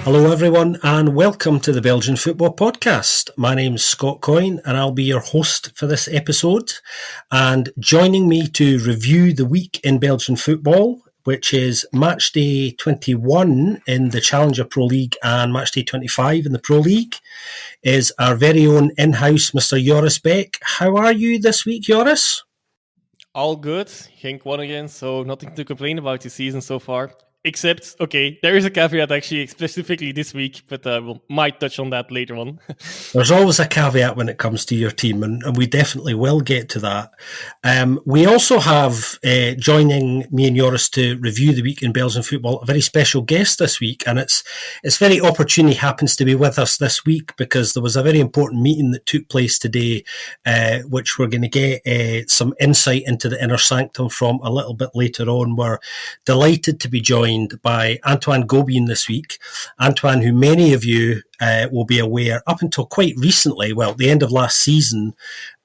Hello everyone and welcome to the Belgian Football Podcast. My name's Scott Coyne and I'll be your host for this episode. And joining me to review the week in Belgian football, which is Matchday 21 in the Challenger Pro League and Matchday 25 in the Pro League, is our very own in-house Mr. Joris Beck. How are you this week, Joris? All good. Genk won again, so nothing to complain about this season so far. Except, okay, there is a caveat actually specifically this week, but we might touch on that later on. There's always a caveat when it comes to your team, and we definitely will get to that. We also have, joining me and Joris to review the week in Belgian football, a very special guest this week, and it's very opportune he happens to be with us this week because there was a very important meeting that took place today, which we're going to get some insight into the inner sanctum from a little bit later on. We're delighted to be joined by Antoine Gobin this week. Antoine, who many of you will be aware, up until quite recently, well, at the end of last season,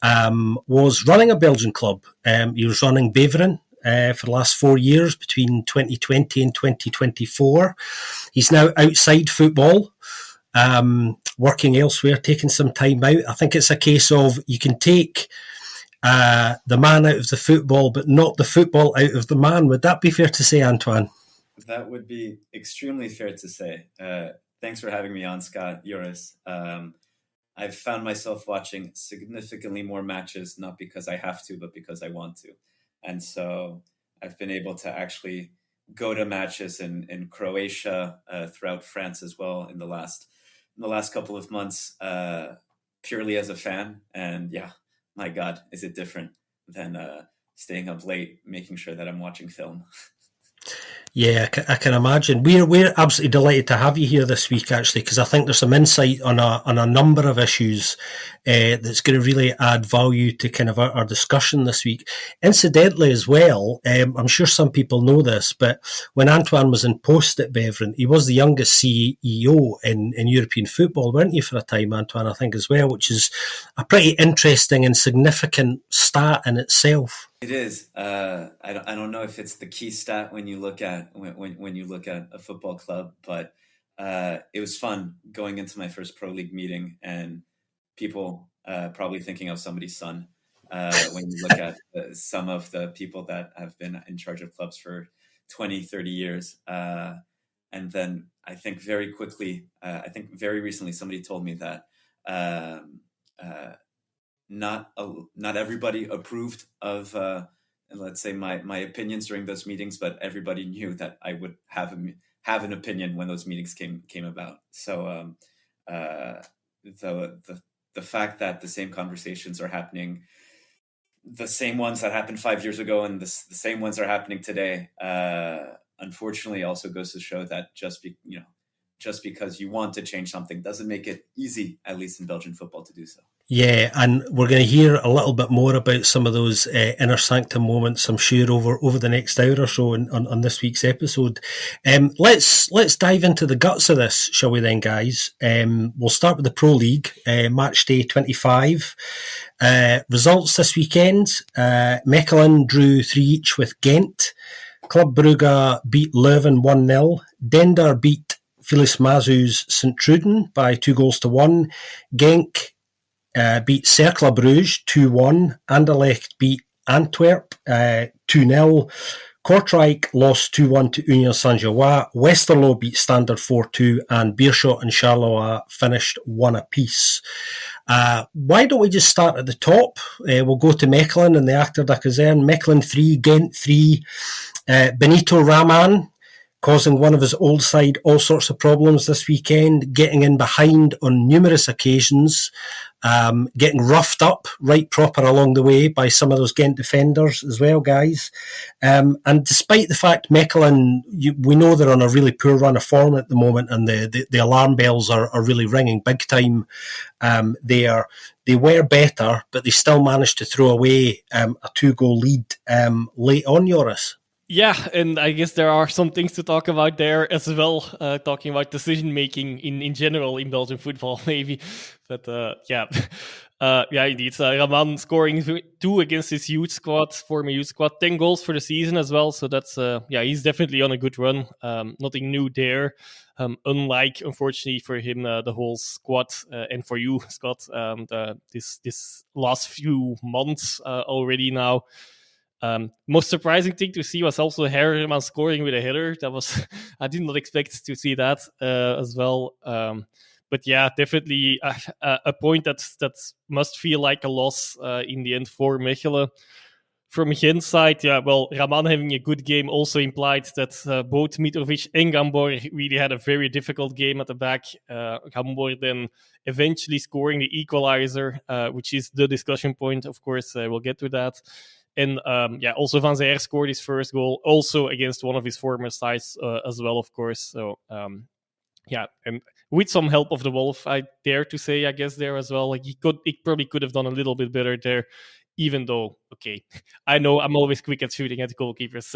was running a Belgian club. He was running Beveren for the last 4 years, between 2020 and 2024. He's now outside football, working elsewhere, taking some time out. I think it's a case of you can take the man out of the football, but not the football out of the man. Would that be fair to say, Antoine? That would be extremely fair to say. Thanks for having me on, Scott, Joris. I've found myself watching significantly more matches, not because I have to, but because I want to. And so I've been able to actually go to matches in Croatia, throughout France as well in the last couple of months, purely as a fan. And yeah, my God, is it different than staying up late, making sure that I'm watching film. Yeah, I can imagine. We're absolutely delighted to have you here this week, actually, because I think there's some insight on a number of issues that's going to really add value to kind of our discussion this week. Incidentally, as well, I'm sure some people know this, but when Antoine was in post at Beveren, he was the youngest CEO in European football, weren't you, for a time, Antoine, I think, as well, which is a pretty interesting and significant stat in itself. It is. I don't know if it's the key stat when you look at when you look at a football club, but it was fun going into my first pro league meeting and people probably thinking of somebody's son when you look at some of the people that have been in charge of clubs for 20, 30 years. And then I think very recently somebody told me that not everybody approved of let's say my opinions during those meetings, but everybody knew that I would have an opinion when those meetings came about. So the fact that the same conversations are happening, the same ones that happened 5 years ago and the same ones are happening today, unfortunately also goes to show that just because you want to change something doesn't make it easy, at least in Belgian football, to do so. Yeah, and we're going to hear a little bit more about some of those inner sanctum moments, I'm sure, over the next hour or so on this week's episode. Let's dive into the guts of this, shall we then, guys? We'll start with the Pro League, match day 25. Results this weekend, Mechelen drew 3 each with Ghent. Club Brugge beat Leuven 1-0. Dender beat Phyllis Mazu's Sint-Truiden by 2-1. Genk beat Cercle Bruges 2-1. Anderlecht beat Antwerp 2-0. Kortrijk lost 2-1 to Union Saint-Gilloise. Westerlo beat Standard 4-2, and Beerschot and Charleroi finished 1 apiece. Why don't we just start at the top? We'll go to Mechelen and the Achter de Kazerne. Mechelen 3, Ghent 3. Benito Raman causing one of his old side all sorts of problems this weekend, getting in behind on numerous occasions, getting roughed up right proper along the way by some of those Ghent defenders as well, guys. And despite the fact Mechelen, we know they're on a really poor run of form at the moment, and the alarm bells are really ringing big time there. They were better, but they still managed to throw away a 2-goal lead late on, Joris. Yeah, and I guess there are some things to talk about there as well, talking about decision-making in general in Belgian football, maybe. But yeah, Yeah, indeed. Raman scoring 2 against his youth squad, former youth squad, 10 goals for the season as well. So that's, he's definitely on a good run. Nothing new there. Unlike, unfortunately for him, the whole squad, and for you, Scott, this last few months already now. Most surprising thing to see was also Herman scoring with a header. That was I did not expect to see that as well. But yeah, definitely a point that must feel like a loss in the end for Mechelen. From Gen's side, Raman having a good game also implied that both Mitrovic and Gambor really had a very difficult game at the back. Gambor then eventually scoring the equalizer, which is the discussion point. Of course, we'll get to that. And also Van Zijl scored his first goal, also against one of his former sides as well, of course. So and with some help of the Wolf, I dare to say, I guess there as well. Like he probably could have done a little bit better there. Even though, okay, I know I'm always quick at shooting at goalkeepers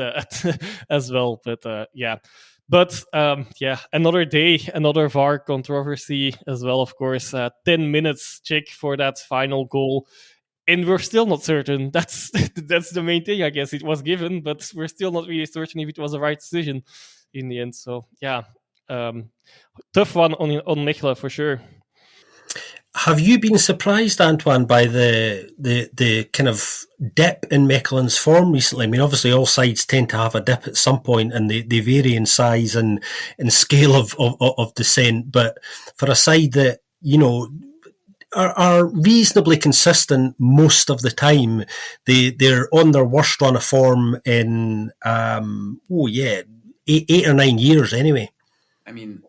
as well, but another day, another VAR controversy as well, of course. 10 minutes check for that final goal, and we're still not certain. That's the main thing, I guess. It was given, but we're still not really certain if it was the right decision in the end. So, tough one on Mechelen for sure. Have you been surprised, Antoine, by the kind of dip in Mechelen's form recently? I mean, obviously all sides tend to have a dip at some point, and they vary in size and scale of descent. But for a side that, are reasonably consistent most of the time, they're on their worst run of form in 8 or 9 years anyway. I mean,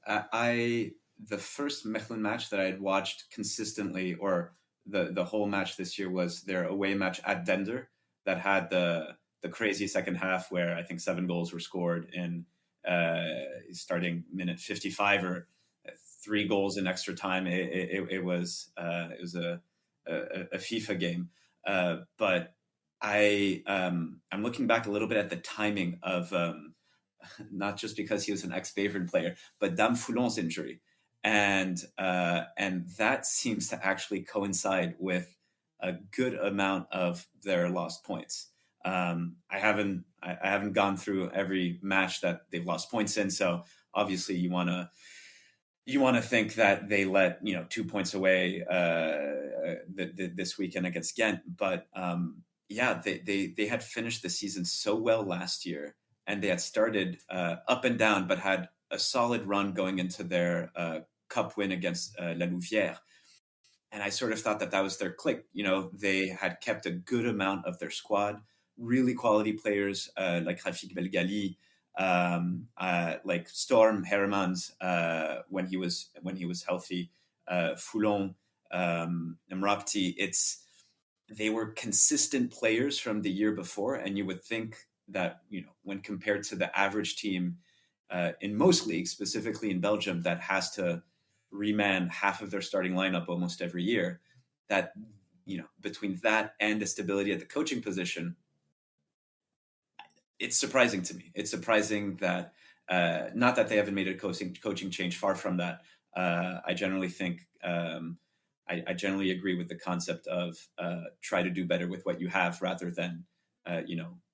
the first Mechelen match that I had watched consistently, or the whole match this year, was their away match at Dender that had the crazy second half where I think 7 goals were scored in starting minute 55, or 3 goals in extra time. It was a FIFA game, but I'm looking back a little bit at the timing of not just because he was an ex-Beveren player, but Dame Foulon's injury. And that seems to actually coincide with a good amount of their lost points. I haven't gone through every match that they've lost points in, so obviously you want to think that they let 2 points away this weekend against Ghent. But they had finished the season so well last year, and they had started up and down, but had a solid run going into their cup win against La Louvière. And I sort of thought that was their click. They had kept a good amount of their squad, really quality players like Rafik Belgali, like Storm Hermans when he was healthy, Foulon, Mrapti. They were consistent players from the year before, and you would think that when compared to the average team in most leagues, specifically in Belgium, that has to reman half of their starting lineup almost every year, that between that and the stability at the coaching position, it's surprising to me. It's surprising that not that they haven't made a coaching change, far from that. I generally think I generally agree with the concept of try to do better with what you have rather than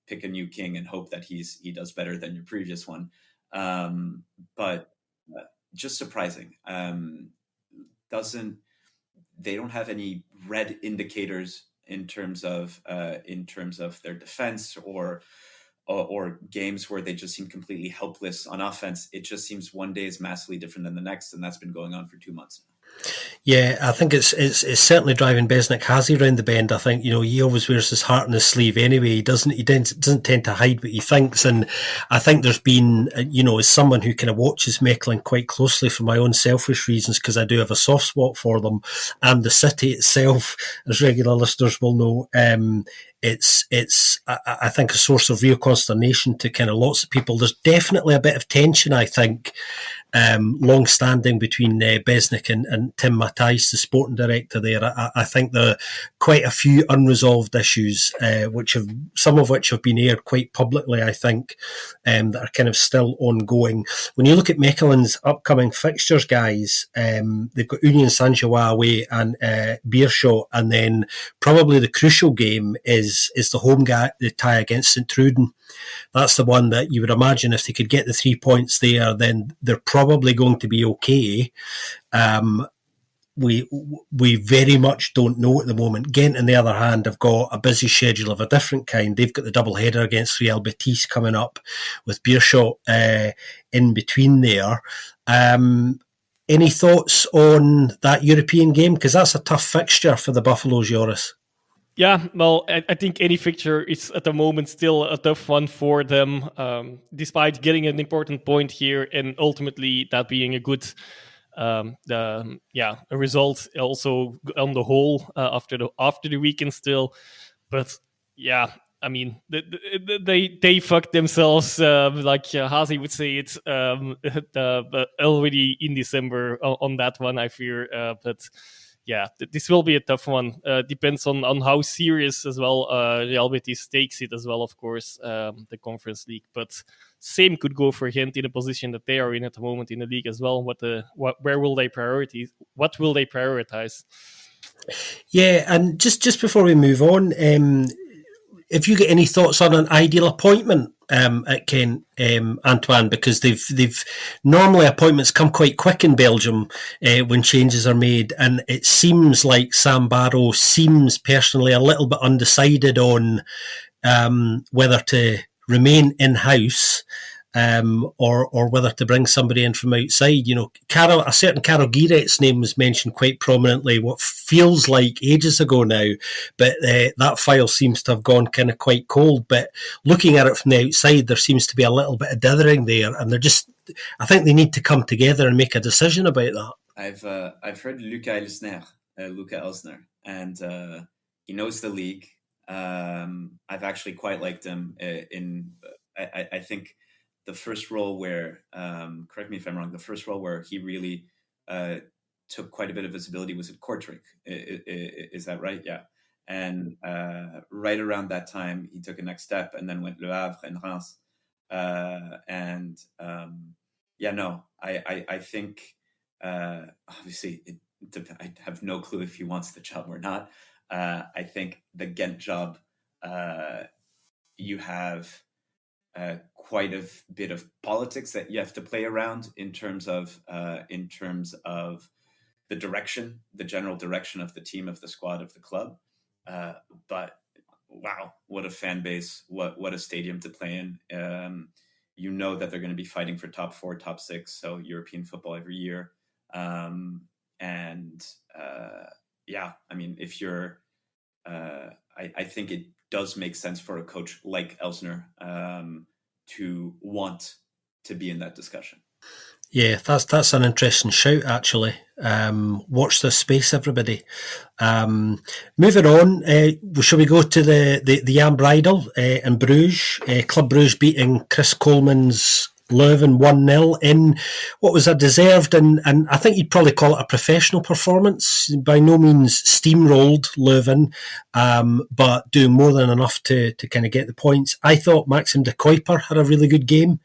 pick a new king and hope that he does better than your previous one. But just surprising. They don't have any red indicators in terms of their defense or games where they just seem completely helpless on offense. It just seems one day is massively different than the next, and that's been going on for 2 months now. Yeah, I think it's certainly driving Besnik Hazy round the bend. I think he always wears his heart on his sleeve anyway. He doesn't tend to hide what he thinks, and I think there's been as someone who kind of watches Mechelen quite closely for my own selfish reasons, because I do have a soft spot for them, and the city itself, as regular listeners will know, it's I think a source of real consternation to kind of lots of people. There's definitely a bit of tension, I think, long-standing between Besnick and Tim Matthijs, the sporting director there. I think there are quite a few unresolved issues, some of which have been aired quite publicly, I think, that are kind of still ongoing. When you look at Mechelen's upcoming fixtures, guys, they've got Union Saint-Gilloise away and Beerschot, and then probably the crucial game is the home the tie against St Truden. That's the one that you would imagine if they could get the 3 points there, then they're probably going to be okay. We very much don't know at the moment. Ghent, on the other hand, have got a busy schedule of a different kind. They've got the double header against Real Betis coming up, with Beerschot in between there. Any thoughts on that European game? Because that's a tough fixture for the Buffaloes, Joris. Yeah, well, I think any fixture is at the moment still a tough one for them, despite getting an important point here and ultimately that being a good a result also on the whole after the weekend still. But yeah, I mean, they fucked themselves, like Hazi would say it, already in December on that one, I fear. But yeah, this will be a tough one. Depends on how serious as well Real Betis takes it as well, of course, the Conference League. But same could go for Ghent in a position that they are in at the moment in the league as well. Where will they prioritize? What will they prioritize? Yeah, and just before we move on, if you get any thoughts on an ideal appointment at Ghent, Antoine, because they've normally appointments come quite quick in Belgium when changes are made, and it seems like Sam Barrow seems personally a little bit undecided on whether to remain in-house or whether to bring somebody in from outside. You know, a certain Karol Giret's name was mentioned quite prominently, what feels like ages ago now, but that file seems to have gone kind of quite cold. But looking at it from the outside, there seems to be a little bit of dithering there, and I think they need to come together and make a decision about that. I've heard Luca Elsner, and he knows the league. I've actually quite liked him I think the first role where, correct me if I'm wrong, the first role where he really took quite a bit of visibility was at Kortrijk. Is that right? Yeah. And right around that time, he took a next step and then went Le Havre and Reims. I think, obviously, I have no clue if he wants the job or not. I think the Ghent job, you have quite a bit of politics that you have to play around in terms of the direction, the general direction of the team, of the squad, of the club. But wow, what a fan base! What a stadium to play in! You know that they're going to be fighting for top 4, top 6, so European football every year. I mean, if you're, I think it does make sense for a coach like Elsner to want to be in that discussion. Yeah, that's an interesting shout, actually. Watch this space, everybody. Moving on, shall we go to the Jan Breidel in Bruges? Club Bruges beating Chris Coleman's Leuven 1-0 in what was a deserved and I think you'd probably call it a professional performance. By no means steamrolled Leuven, but doing more than enough to kind of get the points. I thought Maxim de Kuyper had a really good game,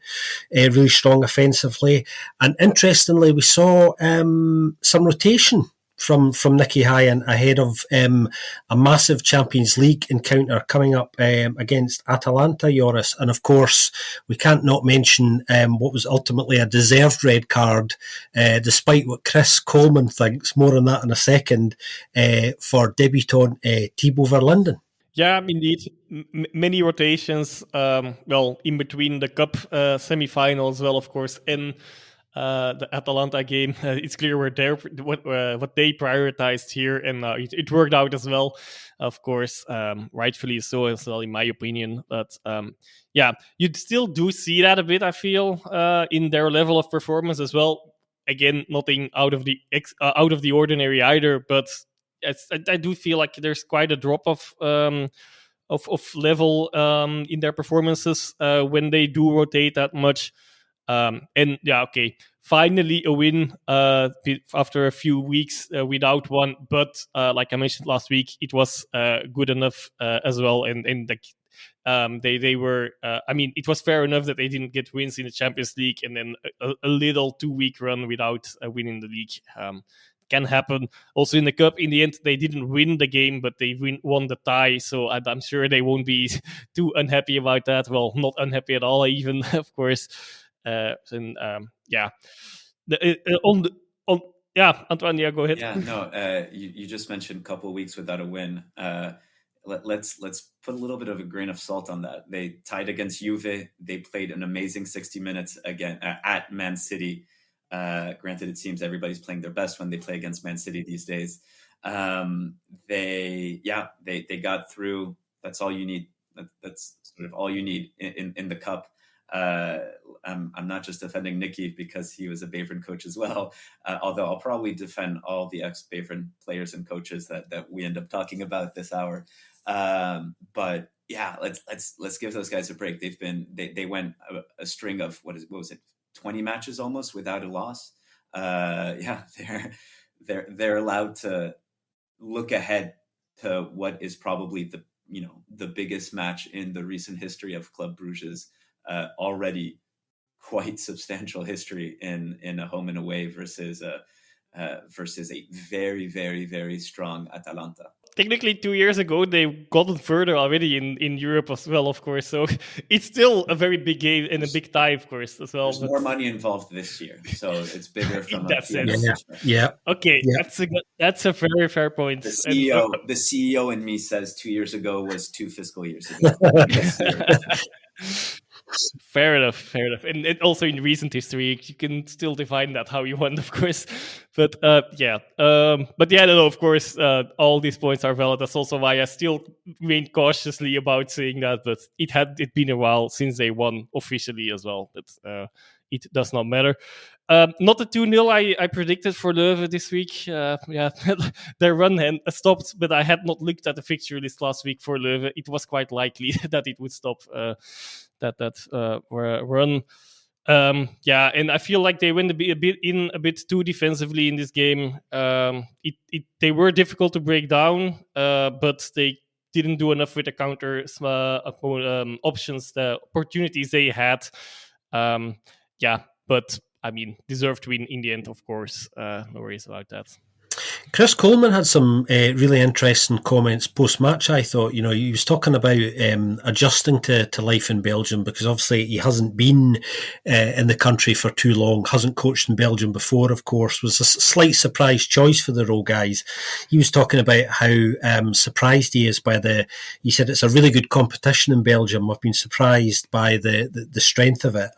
really strong offensively, and interestingly we saw some rotation from Nicky Hyan ahead of a massive Champions League encounter coming up against Atalanta, Joris. And of course, we can't not mention what was ultimately a deserved red card, despite what Chris Coleman thinks. More on that in a second, for debutant Thibaut Verlinden. Yeah, indeed. Many rotations, in between the cup semi-final as well, of course, and the Atalanta game. It's clear what they prioritized here, and it worked out as well, of course, rightfully so as well, in my opinion. But you still do see that a bit, I feel, in their level of performance as well. Again, nothing out of the ordinary either, but I do feel like there's quite a drop of level in their performances when they do rotate that much. finally a win after a few weeks without one. But like I mentioned last week, it was good enough as well. And they were. I mean, it was fair enough that they didn't get wins in the Champions League, and then a little 2-week run without winning the league. Can happen. Also in the cup, in the end, they didn't win the game, but they won the tie. So I'm sure they won't be too unhappy about that. Well, not unhappy at all, even, of course. Yeah. Antoine, yeah, go ahead. Yeah, no, you just mentioned a couple of weeks without a win. Let's put a little bit of a grain of salt on that. They tied against Juve. They played an amazing 60 minutes again at Man City. Granted, it seems everybody's playing their best when they play against Man City these days. They got through. That's all you need. That's sort of all you need in the cup. I'm not just defending Nicky because he was a Beveren coach as well. Although I'll probably defend all the ex-Beveren players and coaches that we end up talking about this hour. But yeah, let's give those guys a break. They went a string of what was it? 20 matches almost without a loss. They're allowed to look ahead to what is probably the biggest match in the recent history of Club Bruges. Already quite substantial history in a home and away versus a very, very, very strong Atalanta. Technically 2 years ago, they've gotten further already in Europe as well, of course. So it's still a very big game and a big tie, of course, as well. There's more money involved this year, so it's bigger from that sense. Yeah. Okay, yeah. That's a very fair point. The CEO in me says 2 years ago was 2 fiscal years ago. Fair enough. And also in recent history, you can still define that how you want, of course. But no, of course, all these points are valid. That's also why I still remain cautiously about saying that. But it been a while since they won officially as well. But it does not matter. Not the 2-0 I predicted for Leuven this week. Their run stopped, but I had not looked at the fixture list last week for Leuven. It was quite likely that it would stop that run. And I feel like they went a bit too defensively in this game. They were difficult to break down, but they didn't do enough with the counter options, the opportunities they had. But I mean, deserved win in the end, of course. No worries about that. Chris Coleman had some really interesting comments post-match, I thought. You know, he was talking about adjusting to life in Belgium because obviously he hasn't been in the country for too long, hasn't coached in Belgium before, of course, was a slight surprise choice for the role, guys. He was talking about how surprised he is he said it's a really good competition in Belgium. I've been surprised by the strength of it.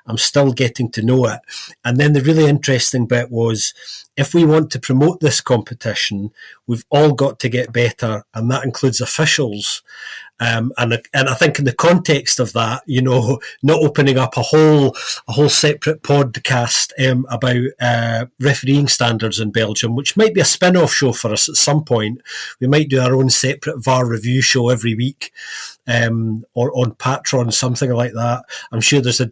I'm still getting to know it. And then the really interesting bit was, if we want to promote this competition, we've all got to get better, and that includes officials. And I think in the context of that, you know, not opening up a whole separate podcast about refereeing standards in Belgium, which might be a spin-off show for us at some point. We might do our own separate VAR review show every week, or on Patreon, something like that. I'm sure there's some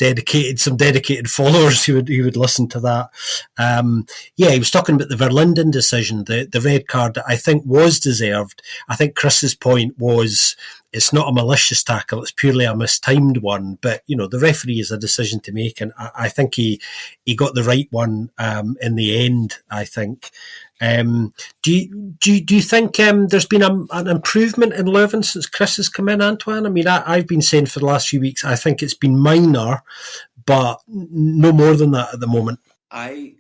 dedicated followers who would listen to that. He was talking about the Verlinden decision, the red card that I think was deserved. I think Chris's point was, it's not a malicious tackle, it's purely a mistimed one. But, you know, the referee has a decision to make, and I think he got the right one in the end, I think. Do you think there's been an improvement in Leuven since Chris has come in, Antoine? I mean, I've been saying for the last few weeks, I think it's been minor, but no more than that at the moment. I'm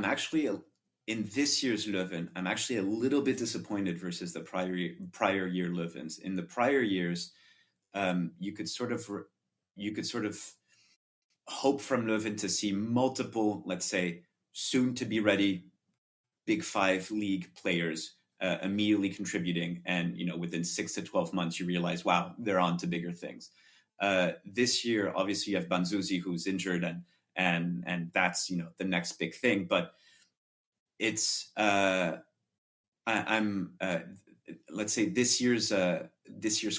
actually in this year's Leuven, I'm actually a little bit disappointed versus the prior year Leuvens. In the prior years, you could sort of hope from Leuven to see multiple, let's say, soon to be ready Big Five league players immediately contributing, and within 6 to 12 months you realize, wow, they're on to bigger things. This year, obviously, you have Banzuzi who's injured, and that's the next big thing, but it's let's say this year's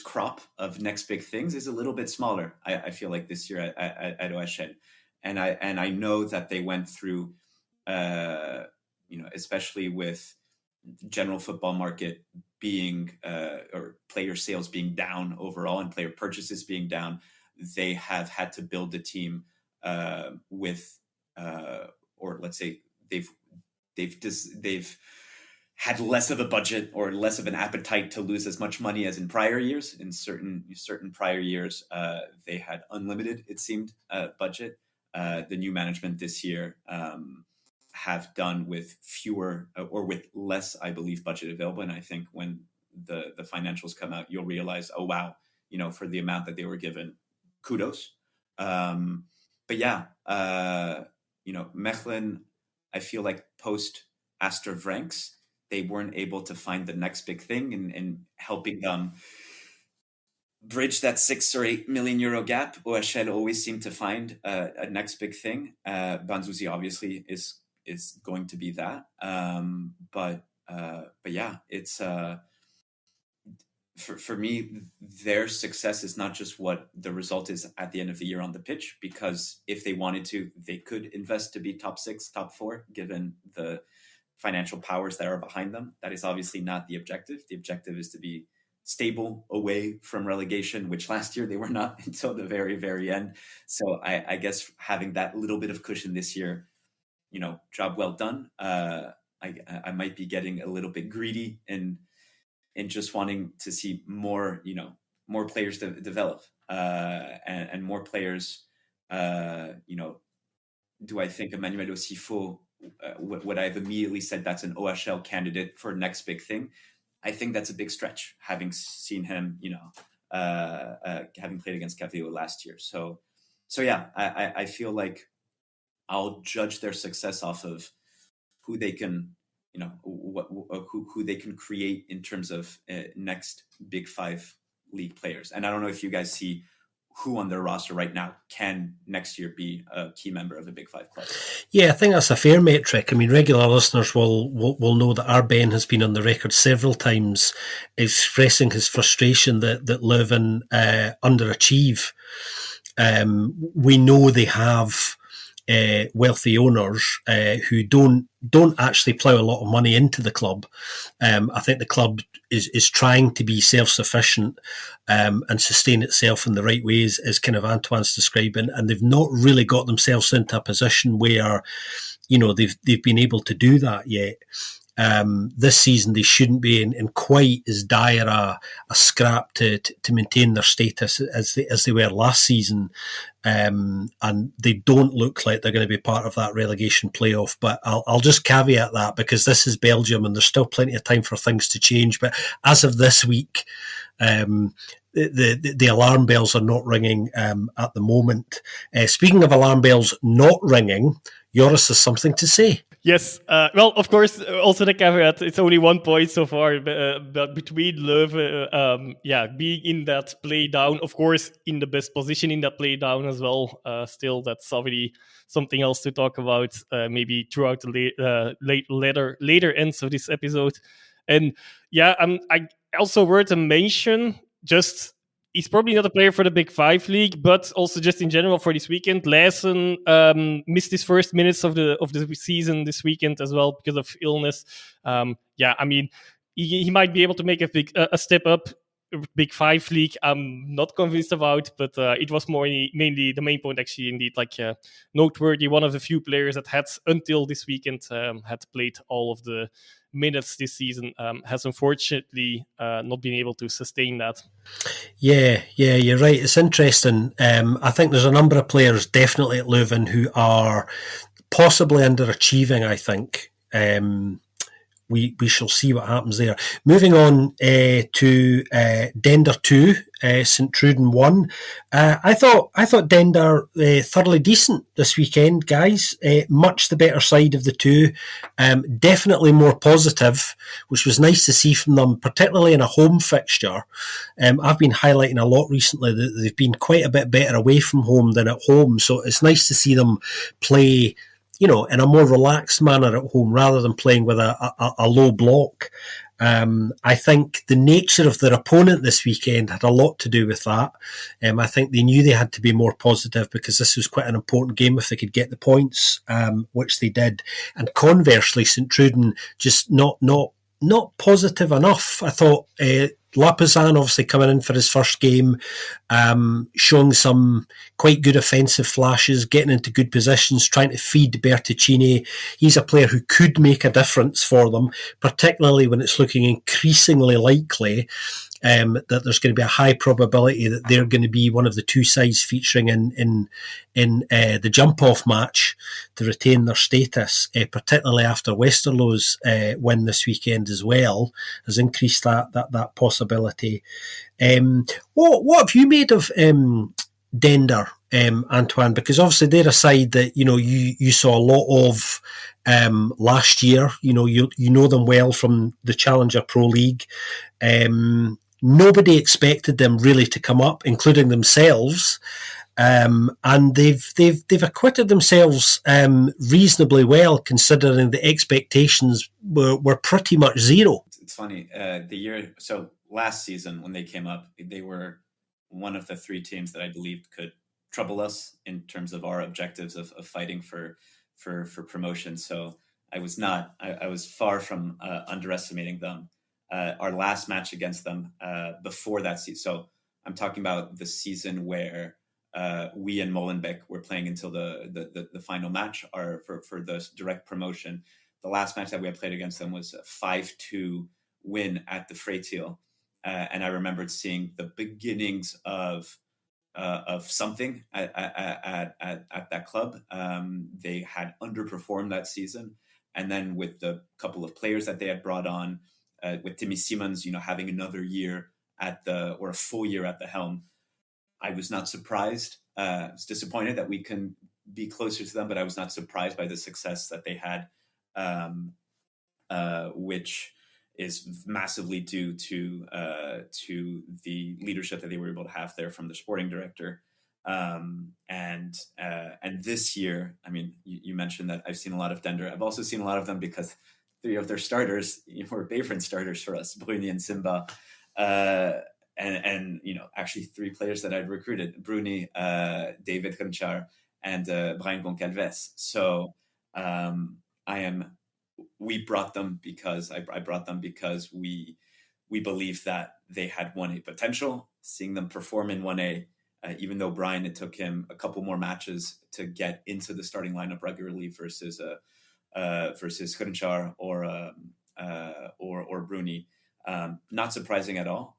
crop of next big things is a little bit smaller. I feel like this year at OHL. and I know that they went through, especially with general football market being or player sales being down overall and player purchases being down, they have had to build a team with, or let's say they've had less of a budget or less of an appetite to lose as much money as in prior years. In certain prior years, they had unlimited, it seemed, budget. The new management this year have done with fewer or with less, I believe, budget available. And I think when the financials come out, you'll realize, oh wow, for the amount that they were given, kudos. But yeah, Mechelen, I feel like post Astor Vranks, they weren't able to find the next big thing and helping them bridge that 6 or 8 million euro gap. OHL always seemed to find a next big thing. Banzuzi obviously is going to be that. But yeah, it's for me, their success is not just what the result is at the end of the year on the pitch, because if they wanted to, they could invest to be top 6, top 4, given the financial powers that are behind them. That is obviously not the objective. The objective is to be stable away from relegation, which last year they were not until the very, very end. So I guess having that little bit of cushion this year, job well done. I might be getting a little bit greedy in just wanting to see more, more players develop and more players. Do I think Emmanuel Osifo? What I've immediately said, that's an OHL candidate for next big thing. I think that's a big stretch, having seen him, having played against Cavillo last year. So yeah, I feel like I'll judge their success off of who they can, who they can create in terms of next Big 5 league players. And I don't know if you guys see who on their roster right now can next year be a key member of a Big 5 club. Yeah, I think that's a fair metric. I mean, regular listeners will know that our Ben has been on the record several times expressing his frustration that Leuven underachieve. We know they have wealthy owners who don't actually plough a lot of money into the club. I think the club is trying to be self-sufficient and sustain itself in the right ways, as kind of Antoine's describing, and they've not really got themselves into a position where they've been able to do that yet. This season they shouldn't be in quite as dire a scrap to maintain their status as they were last season, and they don't look like they're going to be part of that relegation playoff. But I'll just caveat that, because this is Belgium and there's still plenty of time for things to change. But as of this week, the alarm bells are not ringing at the moment. Speaking of alarm bells not ringing, Joris has something to say. Yes, well, of course, also the caveat, it's only 1 point so far, but between Leuven, being in that play down, of course, in the best position in that play down as well. Still, that's already something else to talk about, maybe throughout the later ends of this episode. And yeah, I also worth to mention, just he's probably not a player for the Big 5 league, but also just in general for this weekend. Lassen missed his first minutes of the season this weekend as well because of illness. I mean, he might be able to make a step up. Big 5 league, I'm not convinced about, but it was mainly the main point, actually, indeed, noteworthy. One of the few players that had until this weekend had played all of the minutes this season, has unfortunately not been able to sustain that. Yeah, you're right. It's interesting. I think there's a number of players definitely at Leuven who are possibly underachieving, I think. We shall see what happens there. Moving on to Dender 2, St. Truden 1. I thought Dender thoroughly decent this weekend, guys. Much the better side of the two. Definitely more positive, which was nice to see from them, particularly in a home fixture. I've been highlighting a lot recently that they've been quite a bit better away from home than at home, so it's nice to see them play in a more relaxed manner at home rather than playing with a low block. I think the nature of their opponent this weekend had a lot to do with that. I think they knew they had to be more positive because this was quite an important game if they could get the points, which they did. And conversely, St Truden just not positive enough. I thought Lapizan obviously coming in for his first game, showing some quite good offensive flashes, getting into good positions, trying to feed Bertuccini. He's a player who could make a difference for them, particularly when it's looking increasingly likely that there's going to be a high probability that they're going to be one of the two sides featuring in the jump-off match to retain their status, particularly after Westerlo's win this weekend as well, has increased that possibility. What have you made of Dender, Antoine? Because obviously they're a side that you saw a lot of last year. You know them well from the Challenger Pro League. Nobody expected them really to come up, including themselves, and they've acquitted themselves reasonably well, considering the expectations were pretty much zero. It's funny. Last season when they came up, they were one of the three teams that I believed could trouble us in terms of our objectives of fighting for promotion. So I was far from underestimating them. Our last match against them before that season. So I'm talking about the season where we and Molenbeek were playing until the final match for the direct promotion. The last match that we had played against them was a 5-2 win at the Freitil. And I remembered seeing the beginnings of something at that club. They had underperformed that season. And then with the couple of players that they had brought on, with Timmy Siemens, having another year or a full year at the helm, I was not surprised. I was disappointed that we couldn't be closer to them, but I was not surprised by the success that they had, which is massively due to the leadership that they were able to have there from the sporting director. And this year, I mean, you mentioned that I've seen a lot of Dender. I've also seen a lot of them because three of their starters were Beveren starters for us, Bruni and Simba. And actually three players that I'd recruited, Bruni, David Rimchar, and Brian Goncalves. So we brought them because I brought them because we believed that they had 1A potential. Seeing them perform in 1A, even though Brian, it took him a couple more matches to get into the starting lineup regularly versus Rimchar or Bruni. Not surprising at all.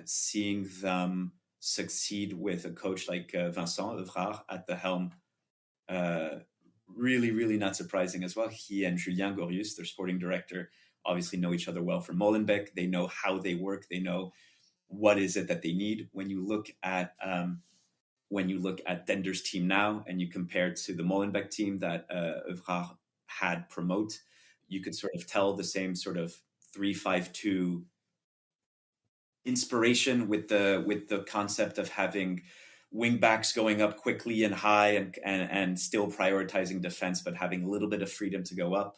Seeing them succeed with a coach like Vincent Evrard at the helm, really, really not surprising as well. He and Julien Gorius, their sporting director, obviously know each other well from Molenbeek. They know how they work. They know what is it that they need. When you look at Dender's team now and you compare it to the Molenbeek team that Evrard had promote, you could sort of tell the same sort of 3-5-2 inspiration with the concept of having wing backs going up quickly and high and still prioritizing defense, but having a little bit of freedom to go up,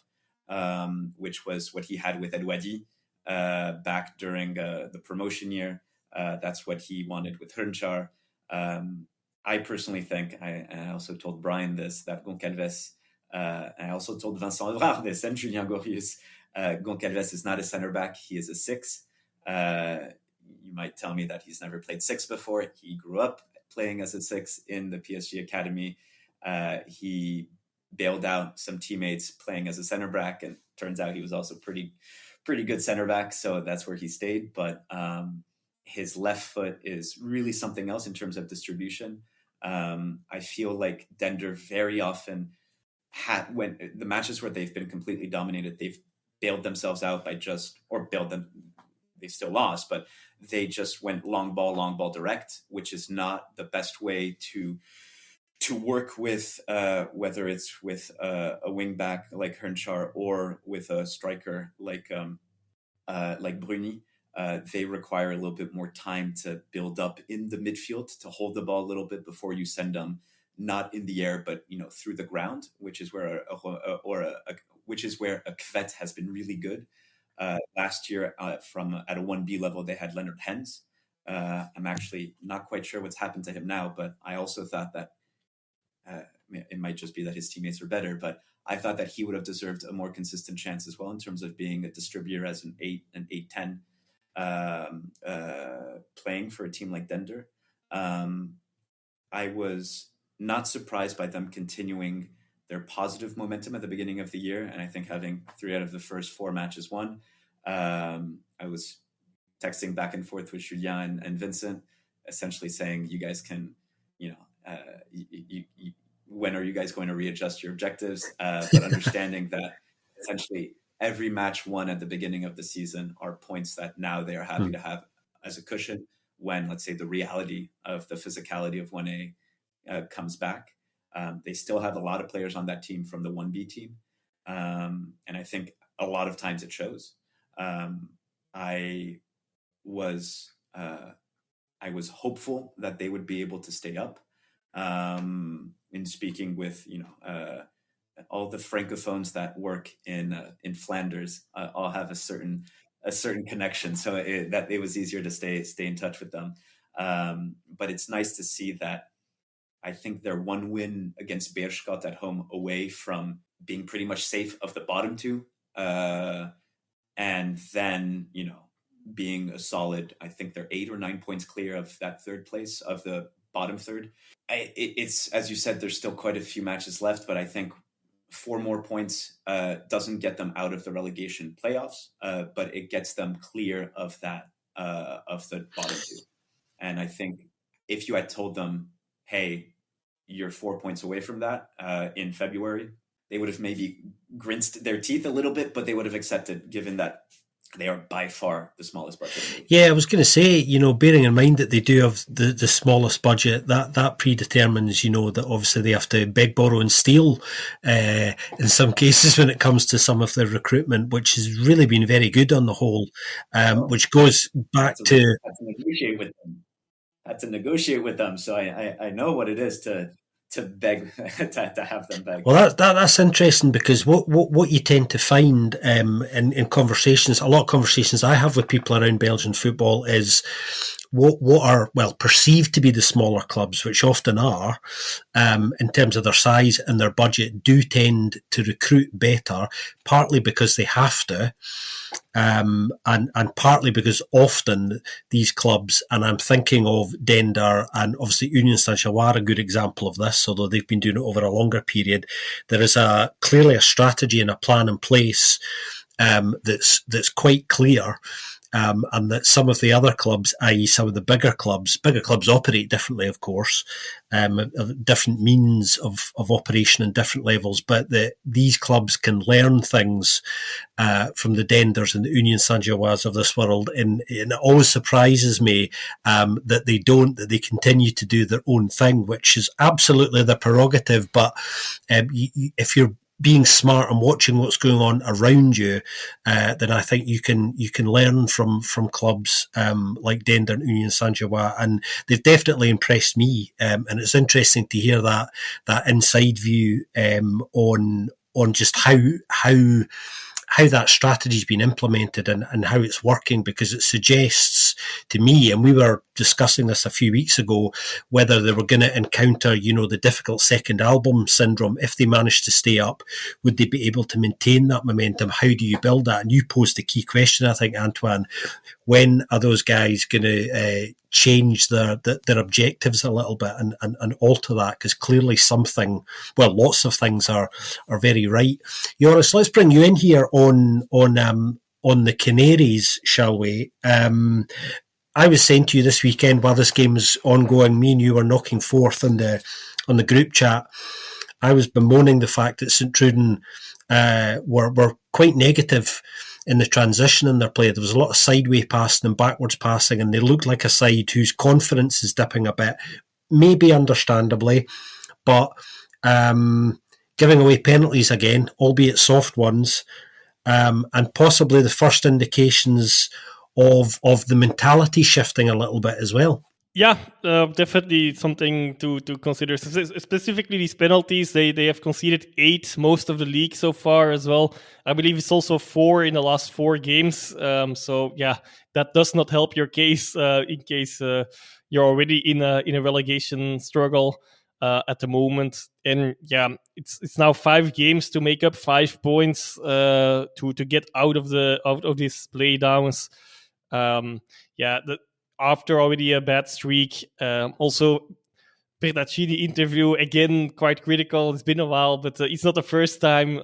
which was what he had with Edouadi back during the promotion year. That's what he wanted with Rimchar. I personally think, I also told Brian this, that Goncalves, I also told Vincent Evrard this and Julien Gorius, Goncalves is not a center back, he is a 6. You might tell me that he's never played 6 before. He grew up playing as a 6 in the PSG Academy. He bailed out some teammates playing as a center back, and turns out he was also pretty good center back, so that's where he stayed. But his left foot is really something else in terms of distribution. I feel like Dender very often when the matches where they've been completely dominated, they've bailed themselves out by they still lost, but they just went long ball direct, which is not the best way to work with, whether it's with a wing back like Rimchar or with a striker like Bruni. They require a little bit more time to build up in the midfield, to hold the ball a little bit before you send them not in the air, but through the ground, which is where a Kvet has been really good. Last year, from at a 1B level, they had Leonard Hens. I'm actually not quite sure what's happened to him now, but I also thought that it might just be that his teammates are better, but I thought that he would have deserved a more consistent chance as well in terms of being a distributor as an 8-10, playing for a team like Dender. I was not surprised by them continuing their positive momentum at the beginning of the year, and I think having 3 out of the first 4 matches won. I was texting back and forth with Julien and Vincent, essentially saying, you guys can, when are you guys going to readjust your objectives? But understanding that essentially every match won at the beginning of the season are points that now they are happy to have as a cushion when, let's say, the reality of the physicality of 1A comes back. They still have a lot of players on that team from the 1B team. And I think a lot of times it shows. I was hopeful that they would be able to stay up. In speaking with all the francophones that work in Flanders, all have a certain connection, so that it was easier to stay in touch with them. But it's nice to see that. I think their 1 win against Beerschot at home, away from being pretty much safe of the bottom 2, and then being a solid, I think they're 8 or 9 points clear of that 3rd place, of the bottom 3rd. It's, as you said, there's still quite a few matches left, but I think 4 more points doesn't get them out of the relegation playoffs, but it gets them clear of that, of the bottom 2. And I think if you had told them, hey, you're 4 points away from that in February, they would have maybe grinced their teeth a little bit, but they would have accepted, given that they are by far the smallest budget in the league. Yeah, I was going to say, bearing in mind that they do have the smallest budget, that predetermines, that obviously they have to beg, borrow and steal in some cases when it comes to some of their recruitment, which has really been very good on the whole, which goes back to negotiate with them. Had to negotiate with them, so I know what it is to beg to have them beg. Well, that's interesting, because what you tend to find in conversations, a lot of conversations I have with people around Belgian football, is what are perceived to be the smaller clubs, which often are, in terms of their size and their budget, do tend to recruit better, partly because they have to. And partly because often these clubs, and I'm thinking of Dender and obviously Union Saint-Gilloise, a good example of this, although they've been doing it over a longer period, there is clearly a strategy and a plan in place that's quite clear. And that some of the other clubs, i.e. some of the bigger clubs operate differently, of course, different means of operation and different levels, but these clubs can learn things from the Denders and the Union Saint-Gilloise of this world, and it always surprises me that they continue to do their own thing, which is absolutely the prerogative, but if you're being smart and watching what's going on around you, then I think you can learn from clubs like Dender and Union Saint-Gilloise, and they've definitely impressed me. And it's interesting to hear that inside view on just how that strategy's been implemented and how it's working, because it suggests to me, and we were discussing this a few weeks ago, whether they were going to encounter, the difficult second album syndrome. If they managed to stay up, would they be able to maintain that momentum? How do you build that? And you posed the key question, I think, Antoine. When are those guys going to change their objectives a little bit and alter that? Because clearly lots of things are very right. Joris, let's bring you in here on the Canaries, shall we? I was saying to you this weekend, while this game was ongoing, me and you were knocking forth on the group chat, I was bemoaning the fact that St. Truden were quite negative in the transition in their play. There was a lot of sideway passing and backwards passing, and they looked like a side whose confidence is dipping a bit, maybe understandably, but giving away penalties again, albeit soft ones, and possibly the first indications of the mentality shifting a little bit as well. Yeah, definitely something to consider. Specifically, these penalties, they have conceded 8 most of the league so far as well. I believe it's also 4 in the last 4 games. So yeah, that does not help your case in case you're already in a relegation struggle at the moment. And yeah, it's now 5 games to make up 5 points to get out of these playdowns. Yeah, after already a bad streak. Also, Bertaccini interview again quite critical. It's been a while, but it's not the first time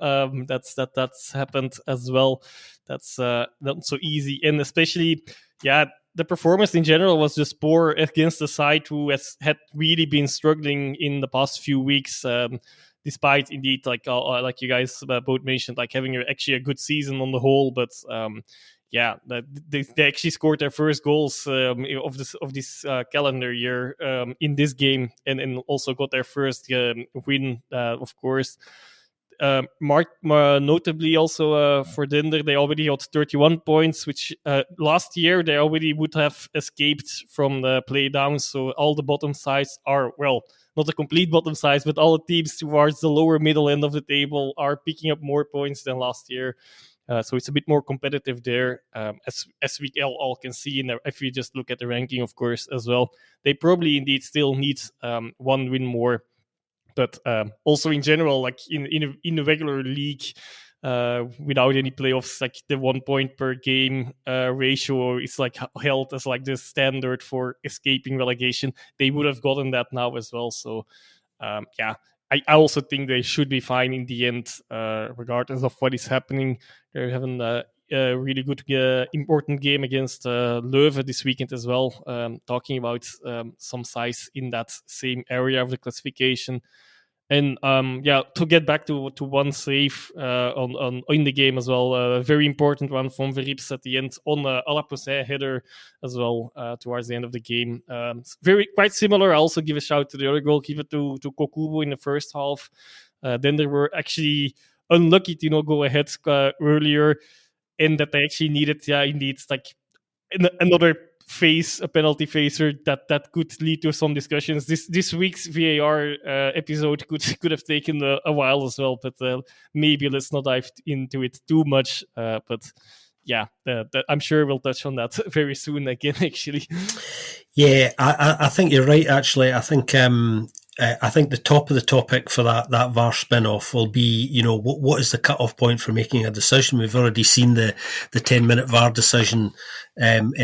that's happened as well. That's not so easy, and especially the performance in general was just poor against the side who had really been struggling in the past few weeks. Despite indeed, like you guys both mentioned, like having actually a good season on the whole, but they actually scored their first goals of this calendar year in this game, and also got their first win, of course. Notably, also for Dender, they already got 31 points, which last year they already would have escaped from the play down. So all the bottom sides are, well, not the complete bottom sides, but all the teams towards the lower middle end of the table are picking up more points than last year. So it's a bit more competitive there, as we all can see. If we just look at the ranking, of course, as well, they probably indeed still need one win more. But also in general, like in a regular league, without any playoffs, like the 1 point per game ratio is like held as like the standard for escaping relegation. They would have gotten that now as well. So I also think they should be fine in the end, regardless of what is happening. They're having a really good, important game against Leuven this weekend as well. Talking about some size in that same area of the classification. And to get back to one save on in the game as well, a very important one from Verrips at the end on a la Poussin header as well towards the end of the game. Very quite similar. I also give a shout to the other goalkeeper to Kokubo in the first half. Then they were actually unlucky to go ahead earlier, and that they actually needed, indeed, like another a penalty phaser that could lead to some discussions. This week's VAR episode could have taken a while as well, but maybe let's not dive into it too much. But yeah, I'm sure we'll touch on that very soon again. Actually, Yeah, I think you're right. Actually, I think the top of the topic for that VAR spin-off will be, what is the cut-off point for making a decision? We've already seen the 10-minute VAR decision in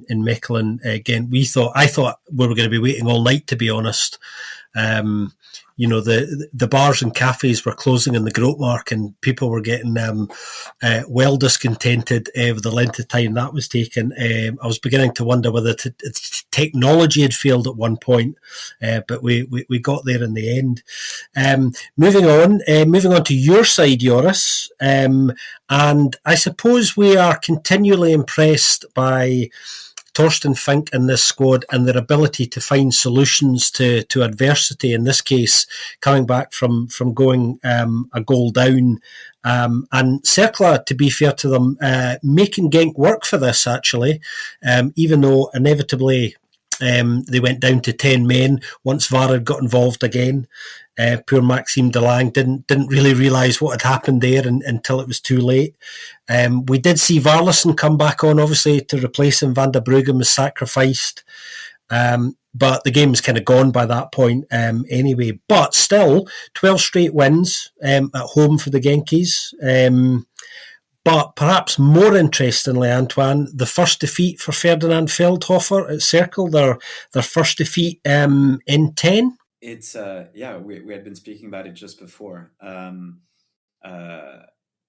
Mechelen again. I thought we were going to be waiting all night, to be honest. The bars and cafes were closing in the Grootmark, and people were getting well discontented with the length of time that was taken. I was beginning to wonder whether technology had failed at one point, but we got there in the end. Moving on to your side, Joris, and I suppose we are continually impressed by Torsten Fink in this squad and their ability to find solutions to adversity, in this case coming back from going a goal down, and Cercle, to be fair to them, making Genk work for this actually, even though inevitably they went down to 10 men once VAR had got involved again. Poor Maxime Delang didn't really realise what had happened there until it was too late. We did see Varlason come back on, obviously, to replace him. Van der Bruggen was sacrificed. But the game was kind of gone by that point anyway. But still, 12 straight wins at home for the Genkies. But perhaps more interestingly, Antoine, the first defeat for Ferdinand Feldhofer at Cercle, their first defeat in 10. It's we had been speaking about it just before.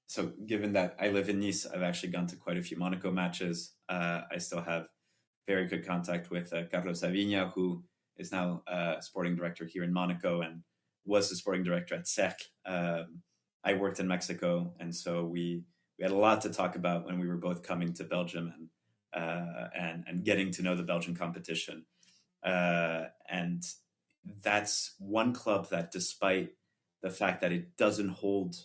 So given that I live in Nice, I've actually gone to quite a few Monaco matches. I still have very good contact with Carlos Avigna, who is now sporting director here in Monaco and was the sporting director at Cercle. I worked in Mexico, and so we had a lot to talk about when we were both coming to Belgium and getting to know the Belgian competition. And that's one club that, despite the fact that it doesn't hold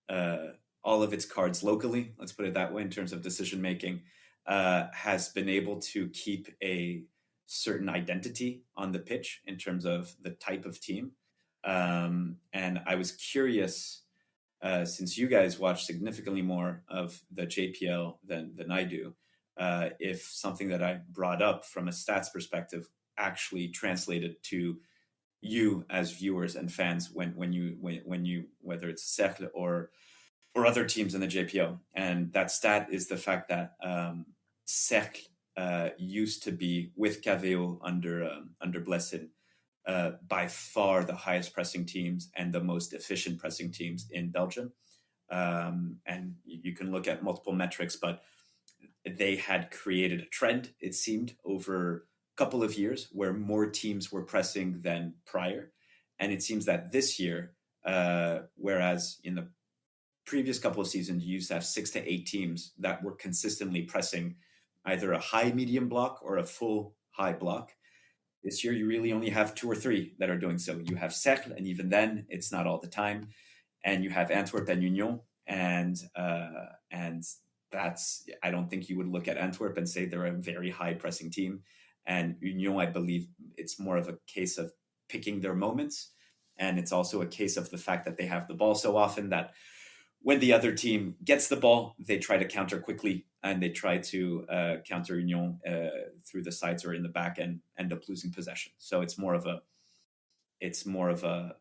all of its cards locally, let's put it that way, in terms of decision making, has been able to keep a certain identity on the pitch in terms of the type of team. And I was curious, since you guys watch significantly more of the JPL than I do, if something that I brought up from a stats perspective actually translated to you as viewers and fans when you whether it's Cercle or other teams in the JPL. And that stat is the fact that Cercle used to be, with Caveo under Blessing, by far the highest pressing teams and the most efficient pressing teams in Belgium. And you can look at multiple metrics, but they had created a trend, it seemed, over a couple of years where more teams were pressing than prior. And it seems that this year, whereas in the previous couple of seasons, you used to have 6 to 8 teams that were consistently pressing either a high medium block or a full high block. This year, you really only have 2 or 3 that are doing so. You have Cercle, and even then, it's not all the time. And you have Antwerp and Union, and that's, I don't think you would look at Antwerp and say they're a very high pressing team. And Union, I believe it's more of a case of picking their moments. And it's also a case of the fact that they have the ball so often that when the other team gets the ball, they try to counter quickly, and they try to counter Union through the sides or in the back and end up losing possession. So it's more of a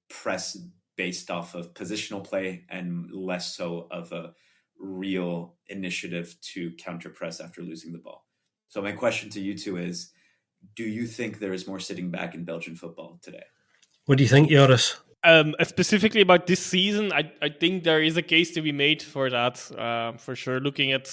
press based off of positional play and less so of a real initiative to counter press after losing the ball. So my question to you two is, do you think there is more sitting back in Belgian football today? What do you think, Joris? Specifically about this season, I think there is a case to be made for that, for sure. Looking at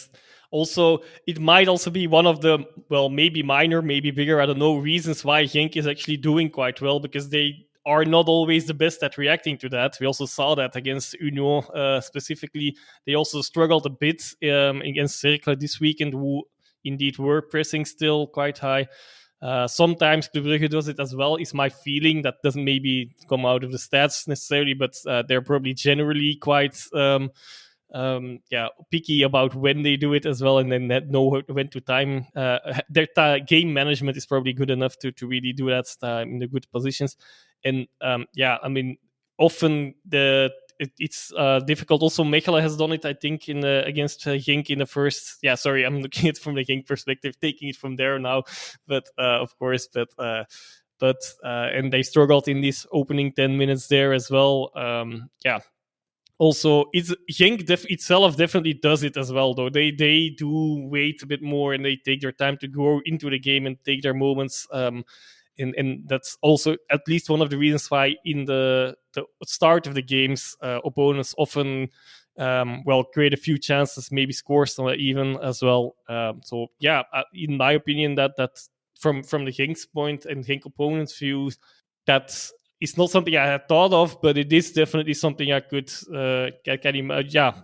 also, it might also be one of the, well, maybe minor, maybe bigger, I don't know, reasons why Genk is actually doing quite well, because they are not always the best at reacting to that. We also saw that against Union specifically. They also struggled a bit against Cercle this weekend, who indeed were pressing still quite high. Sometimes Club Brugge does it as well, is my feeling. That doesn't maybe come out of the stats necessarily, but they're probably generally quite picky about when they do it as well, and then know when to time. Their game management is probably good enough to really do that in the good positions. And I mean, often it's difficult. Also, Mechelen has done it, I think, against Genk in the first. Yeah, sorry, I'm looking at it from the Genk perspective, taking it from there now. But of course, and they struggled in these opening 10 minutes there as well. Also, Genk itself definitely does it as well, though. They do wait a bit more, and they take their time to go into the game and take their moments. And that's also at least one of the reasons why in the start of the games, opponents often create a few chances, maybe score some even as well. In my opinion, that from the Genk's point and Genk opponents' view, that is not something I had thought of, but it is definitely something I could can imagine.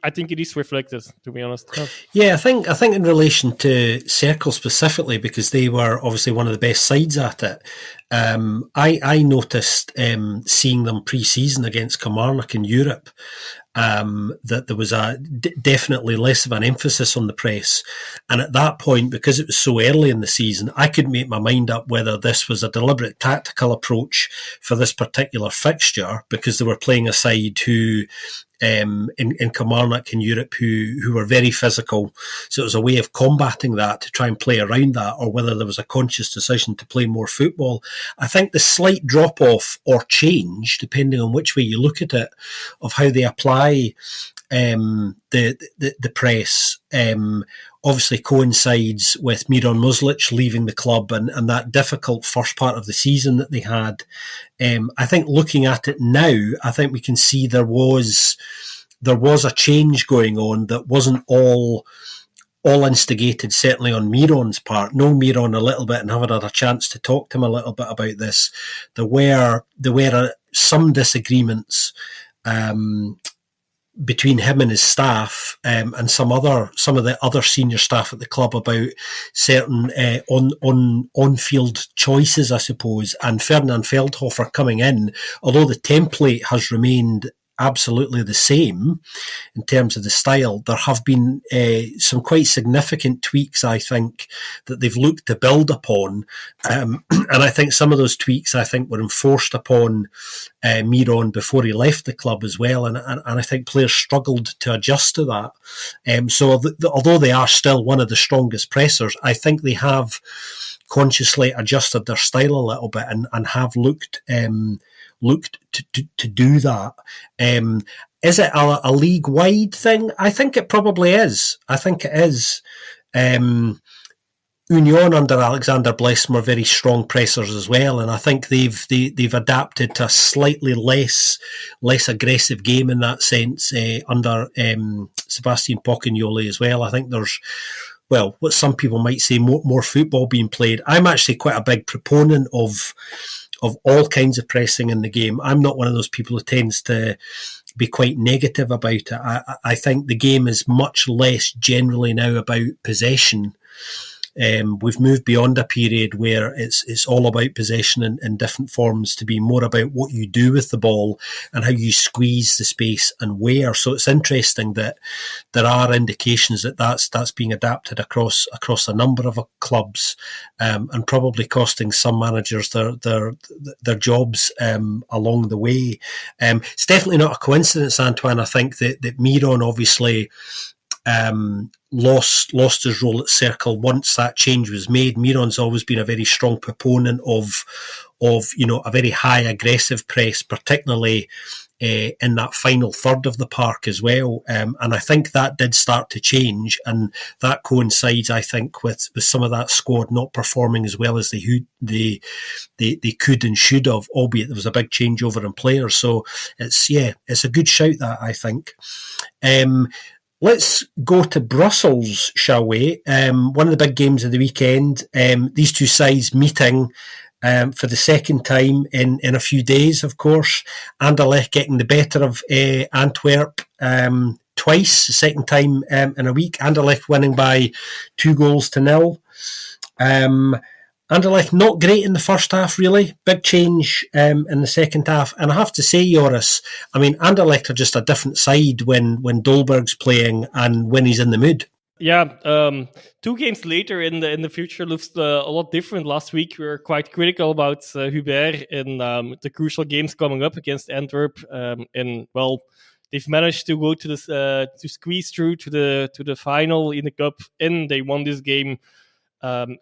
I think it is reflected, to be honest. Yeah, I think in relation to Cercle specifically, because they were obviously one of the best sides at it. I noticed seeing them pre-season against Kilmarnock in Europe, that there was definitely less of an emphasis on the press. And at that point, because it was so early in the season, I couldn't make my mind up whether this was a deliberate tactical approach for this particular fixture, because they were playing a side who, in Kilmarnock in Europe, who were very physical. So it was a way of combating that, to try and play around that, or whether there was a conscious decision to play more football. I think the slight drop-off or change, depending on which way you look at it, of how they apply the press, obviously coincides with Miran Muslic leaving the club and that difficult first part of the season that they had. I think looking at it now, I think we can see there was a change going on that wasn't all instigated, certainly on Miron's part. Know Miron a little bit and have had a chance to talk to him a little bit about this. There were some disagreements between him and his staff, and some of the other senior staff at the club about certain on-field choices, I suppose. And Ferdinand Feldhofer coming in, although the template has remained absolutely the same in terms of the style. There have been some quite significant tweaks, I think, that they've looked to build upon. And I think some of those tweaks, I think, were enforced upon Miron before he left the club as well. And I think players struggled to adjust to that. So although they are still one of the strongest pressers, I think they have consciously adjusted their style a little bit and have looked to do that. Is it a league-wide thing? I think it probably is. I think it is. Union under Alexander Blessum are very strong pressers as well, and I think they've adapted to a slightly less aggressive game in that sense under Sebastian Pocagnoli as well. I think there's, well, what some people might say, more football being played. I'm actually quite a big proponent of all kinds of pressing in the game. I'm not one of those people who tends to be quite negative about it. I think the game is much less generally now about possession. We've moved beyond a period where it's all about possession in different forms to be more about what you do with the ball and how you squeeze the space and where. So it's interesting that there are indications that that's being adapted across a number of clubs, and probably costing some managers their jobs along the way. It's definitely not a coincidence, Antoine. I think that Miron obviously lost his role at Circle once that change was made. Miron's always been a very strong proponent of a very high aggressive press, particularly in that final third of the park as well. And I think that did start to change, and that coincides, I think, with some of that squad not performing as well as they could and should have, albeit there was a big changeover in players. So it's a good shout, that, I think. Let's go to Brussels, shall we? One of the big games of the weekend. These two sides meeting for the second time in a few days, of course. Anderlecht getting the better of Antwerp twice, the second time in a week. Anderlecht winning by 2-0. Anderlecht not great in the first half, really. Big change in the second half. And I have to say, Joris, I mean, Anderlecht are just a different side when Dolberg's playing and when he's in the mood. Yeah, 2 games later in the future looks a lot different. Last week we were quite critical about Hubert in the crucial games coming up against Antwerp, and well, they've managed to go to this to squeeze through to the final in the cup, and they won this game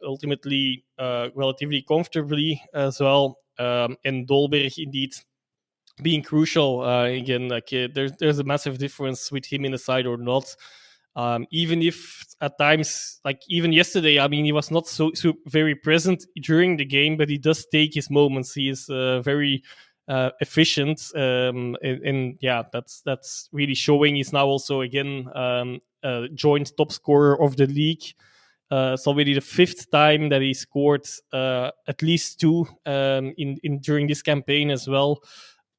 ultimately relatively comfortably as well. And Dolberg indeed being crucial again. Like there's a massive difference with him in the side or not. Even if at times, like even yesterday, I mean, he was not so very present during the game, but he does take his moments. He is very efficient, and yeah, that's really showing. He's now also again joint top scorer of the league. It's already the 5th time that he scored at least 2 in during this campaign as well.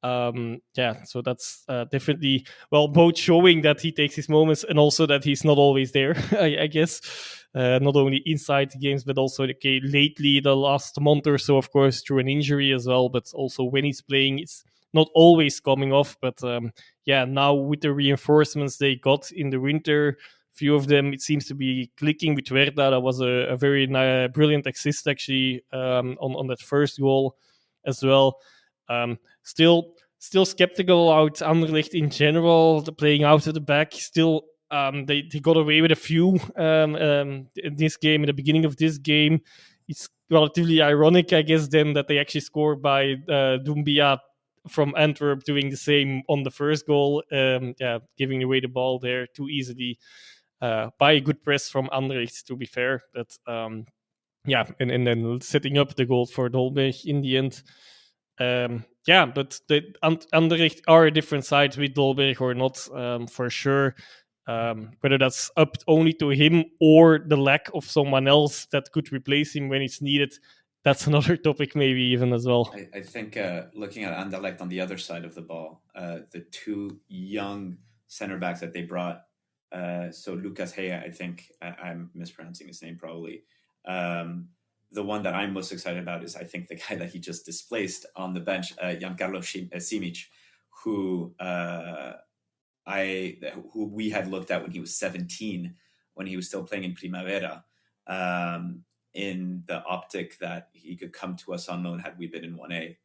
So that's definitely, well, both showing that he takes his moments and also that he's not always there, I guess. Not only inside the games, but also lately, the last month or so, of course, through an injury as well. But also when he's playing, it's not always coming off. But now with the reinforcements they got in the winter, few of them, it seems to be clicking with Werder. That was a very brilliant assist, actually, on that first goal as well. Still skeptical about Anderlecht in general, playing out of the back. Still, they got away with a few in this game, in the beginning of this game. It's relatively ironic, I guess, then that they actually scored by Doumbia from Antwerp doing the same on the first goal, giving away the ball there too easily by a good press from Anderlecht, to be fair. But and then setting up the goal for Dolberg in the end. But the Anderlecht are a different side with Dolberg or not, for sure. Whether that's up only to him or the lack of someone else that could replace him when it's needed, that's another topic maybe even as well. I think looking at Anderlecht on the other side of the ball, the 2 young center backs that they brought, so Lucas Heya, I think I'm mispronouncing his name probably. The one that I'm most excited about is, I think, the guy that he just displaced on the bench, Giancarlo Simic, who who we had looked at when he was 17, when he was still playing in Primavera, in the optic that he could come to us on loan had we been in 1A.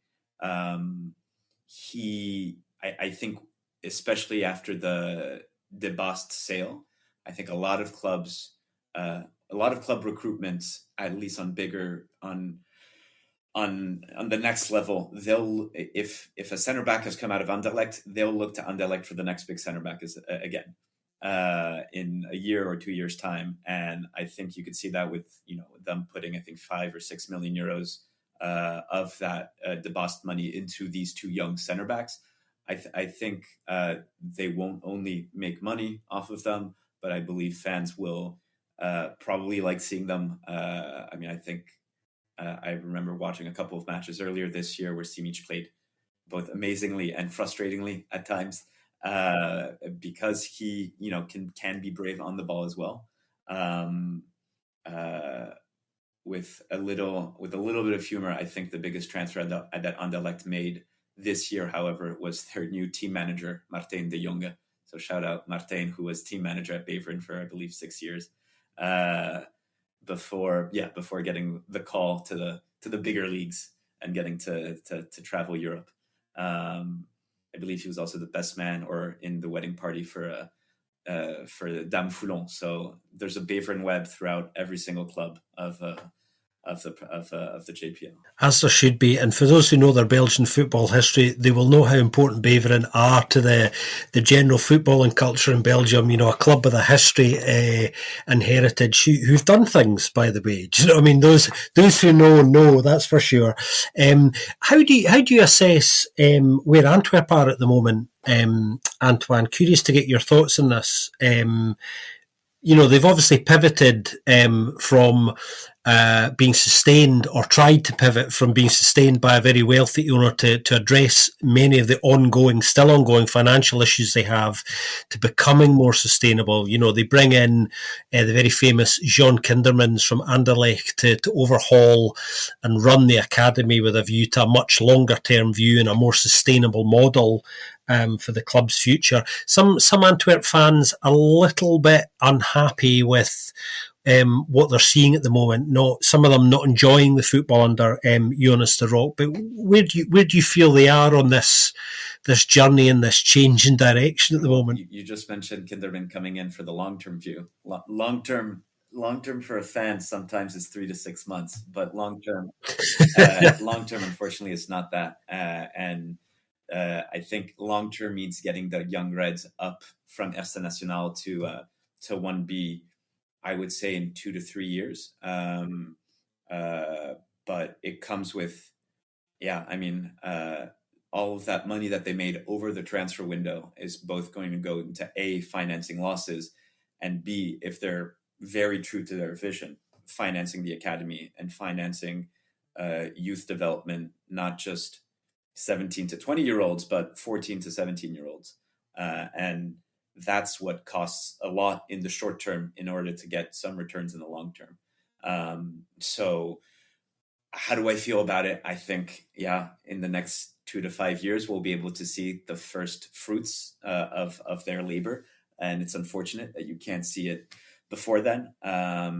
I think, especially after the De Bast sale, I think a lot of club recruitments, at least on the next level, they'll, if a center back has come out of Anderlecht, they'll look to Anderlecht for the next big center back again in a year or 2 years' time. And I think you could see that with them putting, I think, 5 or 6 million euros of that De Bast money into these two young center backs. I think they won't only make money off of them, but I believe fans will probably like seeing them. I think I remember watching a couple of matches earlier this year where Simic played both amazingly and frustratingly at times, because he can be brave on the ball as well. With a little bit of humor, I think the biggest transfer that Anderlecht made this year, however, was their new team manager, Martijn de Jonge. So shout out Martijn, who was team manager at Beveren for, I believe, 6 years, before getting the call to the bigger leagues and getting to travel Europe. I believe he was also the best man or in the wedding party for Dame Foulon. So there's a Beveren web throughout every single club of the JPL. As there should be. And for those who know their Belgian football history, they will know how important Beveren are to the general footballing culture in Belgium. A club with a history and heritage who've done things, by the way. Do you know what I mean? Those who know, that's for sure. How do you assess where Antwerp are at the moment, Antoine? Curious to get your thoughts on this. They've obviously pivoted from being sustained, or tried to pivot from being sustained by a very wealthy owner to address many of the still ongoing financial issues they have, to becoming more sustainable. They bring in the very famous Jean Kindermans from Anderlecht to overhaul and run the academy with a view to a much longer term view and a more sustainable model for the club's future. Some Antwerp fans a little bit unhappy with what they're seeing at the moment. Some of them not enjoying the football under Jonas de Rock. But where do you feel they are on this journey and this change in direction at the moment? You just mentioned Kinderman coming in for the long-term view. Long-term for a fan sometimes is 3 to 6 months, but long-term, unfortunately, is not that. And I think long-term means getting the young Reds up from Eerste Nationale to 1B, I would say in 2 to 3 years. But it comes with, all of that money that they made over the transfer window is both going to go into A, financing losses, and B, if they're very true to their vision, financing the academy and financing youth development, not just 17 to 20-year-olds, but 14 to 17-year-olds. And that's what costs a lot in the short term in order to get some returns in the long term. So how do I feel about it? I think, in the next 2 to 5 years, we'll be able to see the first fruits of their labor. And it's unfortunate that you can't see it before then. I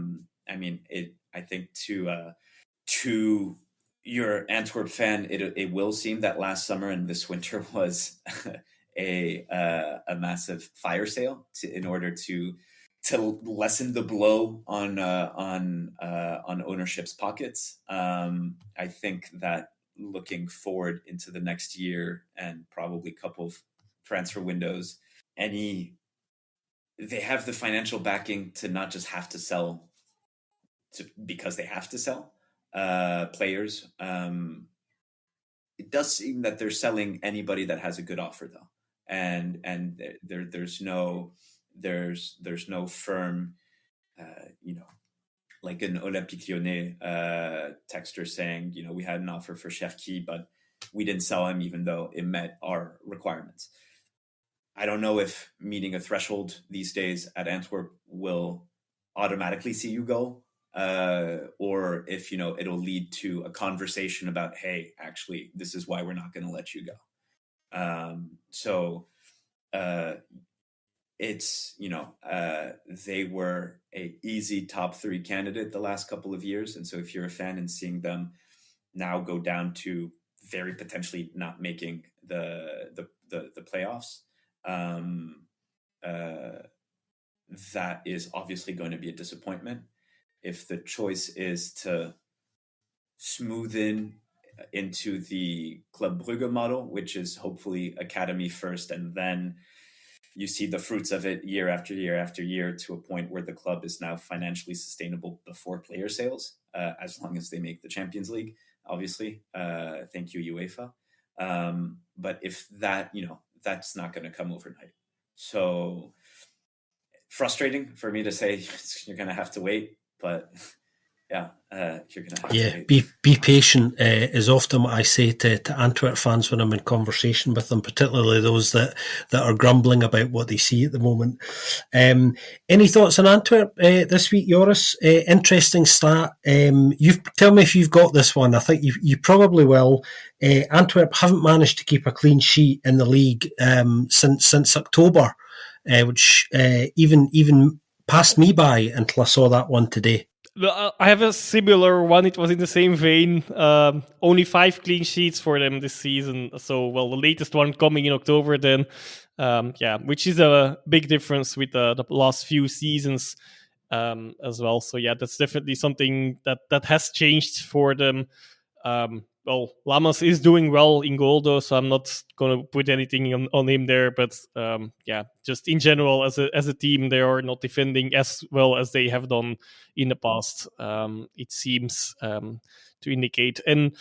think to your Antwerp fan, it will seem that last summer and this winter was a massive fire sale in order to lessen the blow on ownership's pockets. I think that looking forward into the next year and probably a couple of transfer windows, they have the financial backing to not just have to sell because they have to sell players. It does seem that they're selling anybody that has a good offer, though, and there's no firm, like an Olympique Lyonnais texter saying, we had an offer for Cherki, but we didn't sell him even though it met our requirements. I don't know if meeting a threshold these days at Antwerp will automatically see you go, or if, it'll lead to a conversation about, hey, actually, this is why we're not going to let you go. So it's, they were a easy top 3 candidate the last couple of years. And so if you're a fan and seeing them now go down to very potentially not making the playoffs, that is obviously going to be a disappointment. If the choice is to smooth into the Club Brugge model, which is hopefully academy first, and then you see the fruits of it year after year after year to a point where the club is now financially sustainable before player sales, as long as they make the Champions League, obviously. Thank you, UEFA. But if that, that's not going to come overnight. So frustrating for me to say you're going to have to wait, but you're going to have to wait. Be patient is often what I say to Antwerp fans when I'm in conversation with them, particularly those that are grumbling about what they see at the moment. Any thoughts on Antwerp this week, Joris? Interesting stat. Tell me if you've got this one. I think you probably will. Antwerp haven't managed to keep a clean sheet in the league since October, which even passed me by until I saw that one today. I have a similar one. It was in the same vein. Only 5 clean sheets for them this season. So, the latest one coming in October then. Which is a big difference with the last few seasons as well. So, that's definitely something that has changed for them. Lammers is doing well in goal, though, so I'm not going to put anything on him there. But just in general, as a team, they are not defending as well as they have done in the past. It seems to indicate. And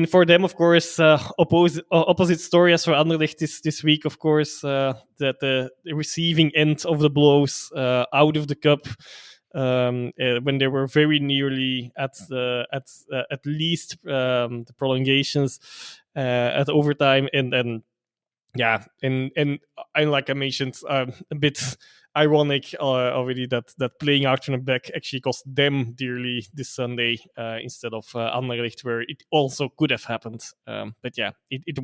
for them, of course, opposite story as for Anderlecht this week, of course, that the receiving end of the blows out of the cup. When they were very nearly at least the prolongations at overtime, and then and like I mentioned, a bit ironic already that playing out from the back actually cost them dearly this Sunday instead of Anderlecht, where it also could have happened. It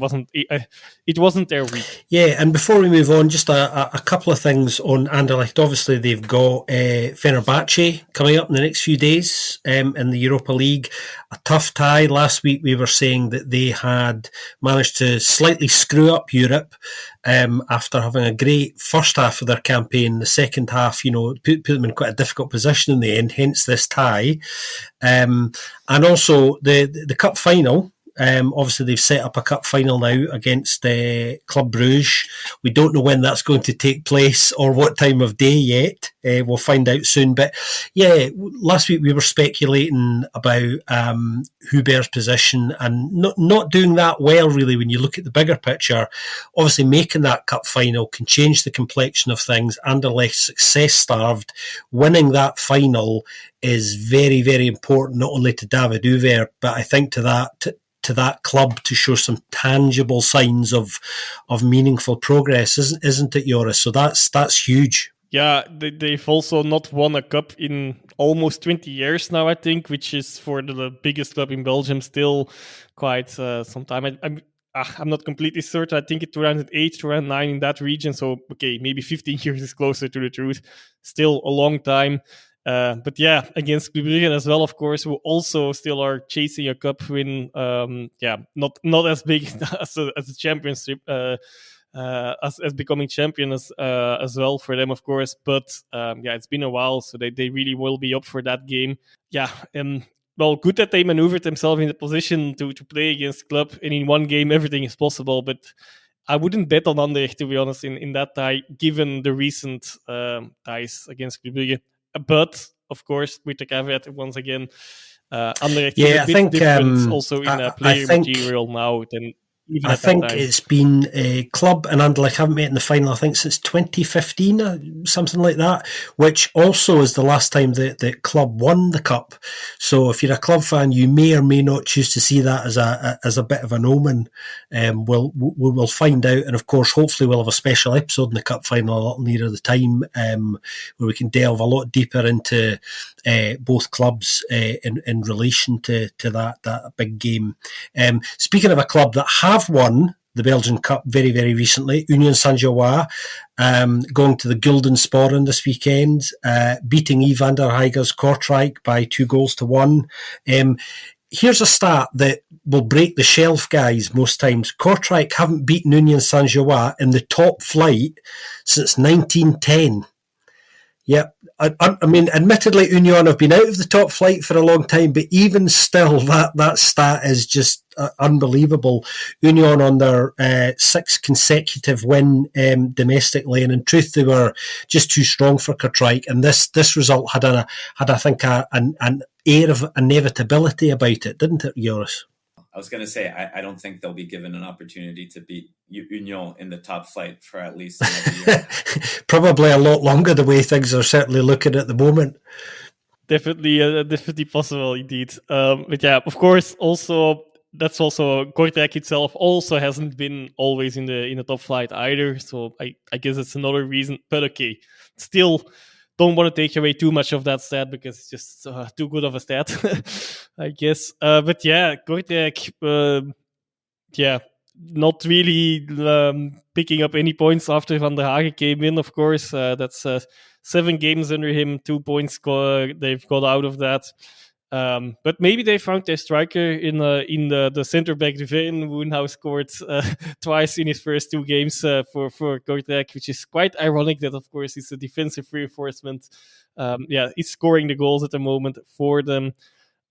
wasn't their week. Yeah, and before we move on, just a couple of things on Anderlecht. Obviously, they've got Fenerbahce coming up in the next few days in the Europa League. A tough tie. Last week we were saying that they had managed to slightly screw up Europe after having a great first half of their campaign. The second half, put them in quite a difficult position in the end, hence this tie. And also the cup final. Obviously, they've set up a cup final now against Club Brugge. We don't know when that's going to take place or what time of day yet. We'll find out soon. But last week we were speculating about Hubert's position and not doing that well, really, when you look at the bigger picture. Obviously, making that cup final can change the complexion of things. Anderlecht success-starved. Winning that final is very, very important, not only to David Hubert, but I think to that club to show some tangible signs of meaningful progress, isn't it, Joris? So that's huge. Yeah, they've also not won a cup in almost 20 years now, I think, which is for the biggest club in Belgium still quite some time. I'm not completely certain. I think it's around 8 to around 9 in that region. So, okay, maybe 15 years is closer to the truth. Still a long time. But against Club Brugge as well, of course, who also still are chasing a cup win. Not as big as a championship, as becoming champion as well for them, of course. But it's been a while, so they really will be up for that game. Good that they maneuvered themselves in the position to play against Club, and in one game everything is possible. But I wouldn't bet on Anderlecht, to be honest, in that tie, given the recent ties against Club Brugge. But, of course, with the caveat, once again, Anderlecht is a bit different also in player material now than even I at that think time. it's been a Club and Anderlecht haven't met in the final, I think, since 2015, something like that, which also is the last time that Club won the cup. So if you're a Club fan, you may or may not choose to see that as a bit of an omen. We'll find out, and of course, hopefully we'll have a special episode in the cup final a little nearer the time, where we can delve a lot deeper into both clubs in relation to that big game. Speaking of a club that have won the Belgian Cup very, very recently. Union Saint-Gilloise going to the Gulden Sporen this weekend, beating Yves van der Heiger's Kortrijk by 2-1. Here's a stat that will break the shelf, guys, most times. Kortrijk haven't beaten Union Saint-Gilloise in the top flight since 1910. Yep. I mean, admittedly, Union have been out of the top flight for a long time, but even still, that stat is just unbelievable. Union on their sixth consecutive win domestically, and in truth, they were just too strong for Kortrijk. And this result had I think an air of inevitability about it, didn't it, Joris? I was going to say, I don't think they'll be given an opportunity to beat Union in the top flight for at least another year. Probably a lot longer, the way things are certainly looking at the moment. Definitely possible, indeed. But yeah, of course, that's also Kortrijk itself also hasn't been always in the top flight either. So I guess it's another reason. But okay, still don't want to take away too much of that stat because it's just too good of a stat, I guess. But yeah, Kortrijk, not really picking up any points after Van der Hagen came in, of course. That's 7 games under him, 2 points they've got out of that. But maybe they found their striker in the centre back Beveren, who now scored twice in his first 2 games for Kortrijk, which is quite ironic that, of course, it's a defensive reinforcement. He's scoring the goals at the moment for them.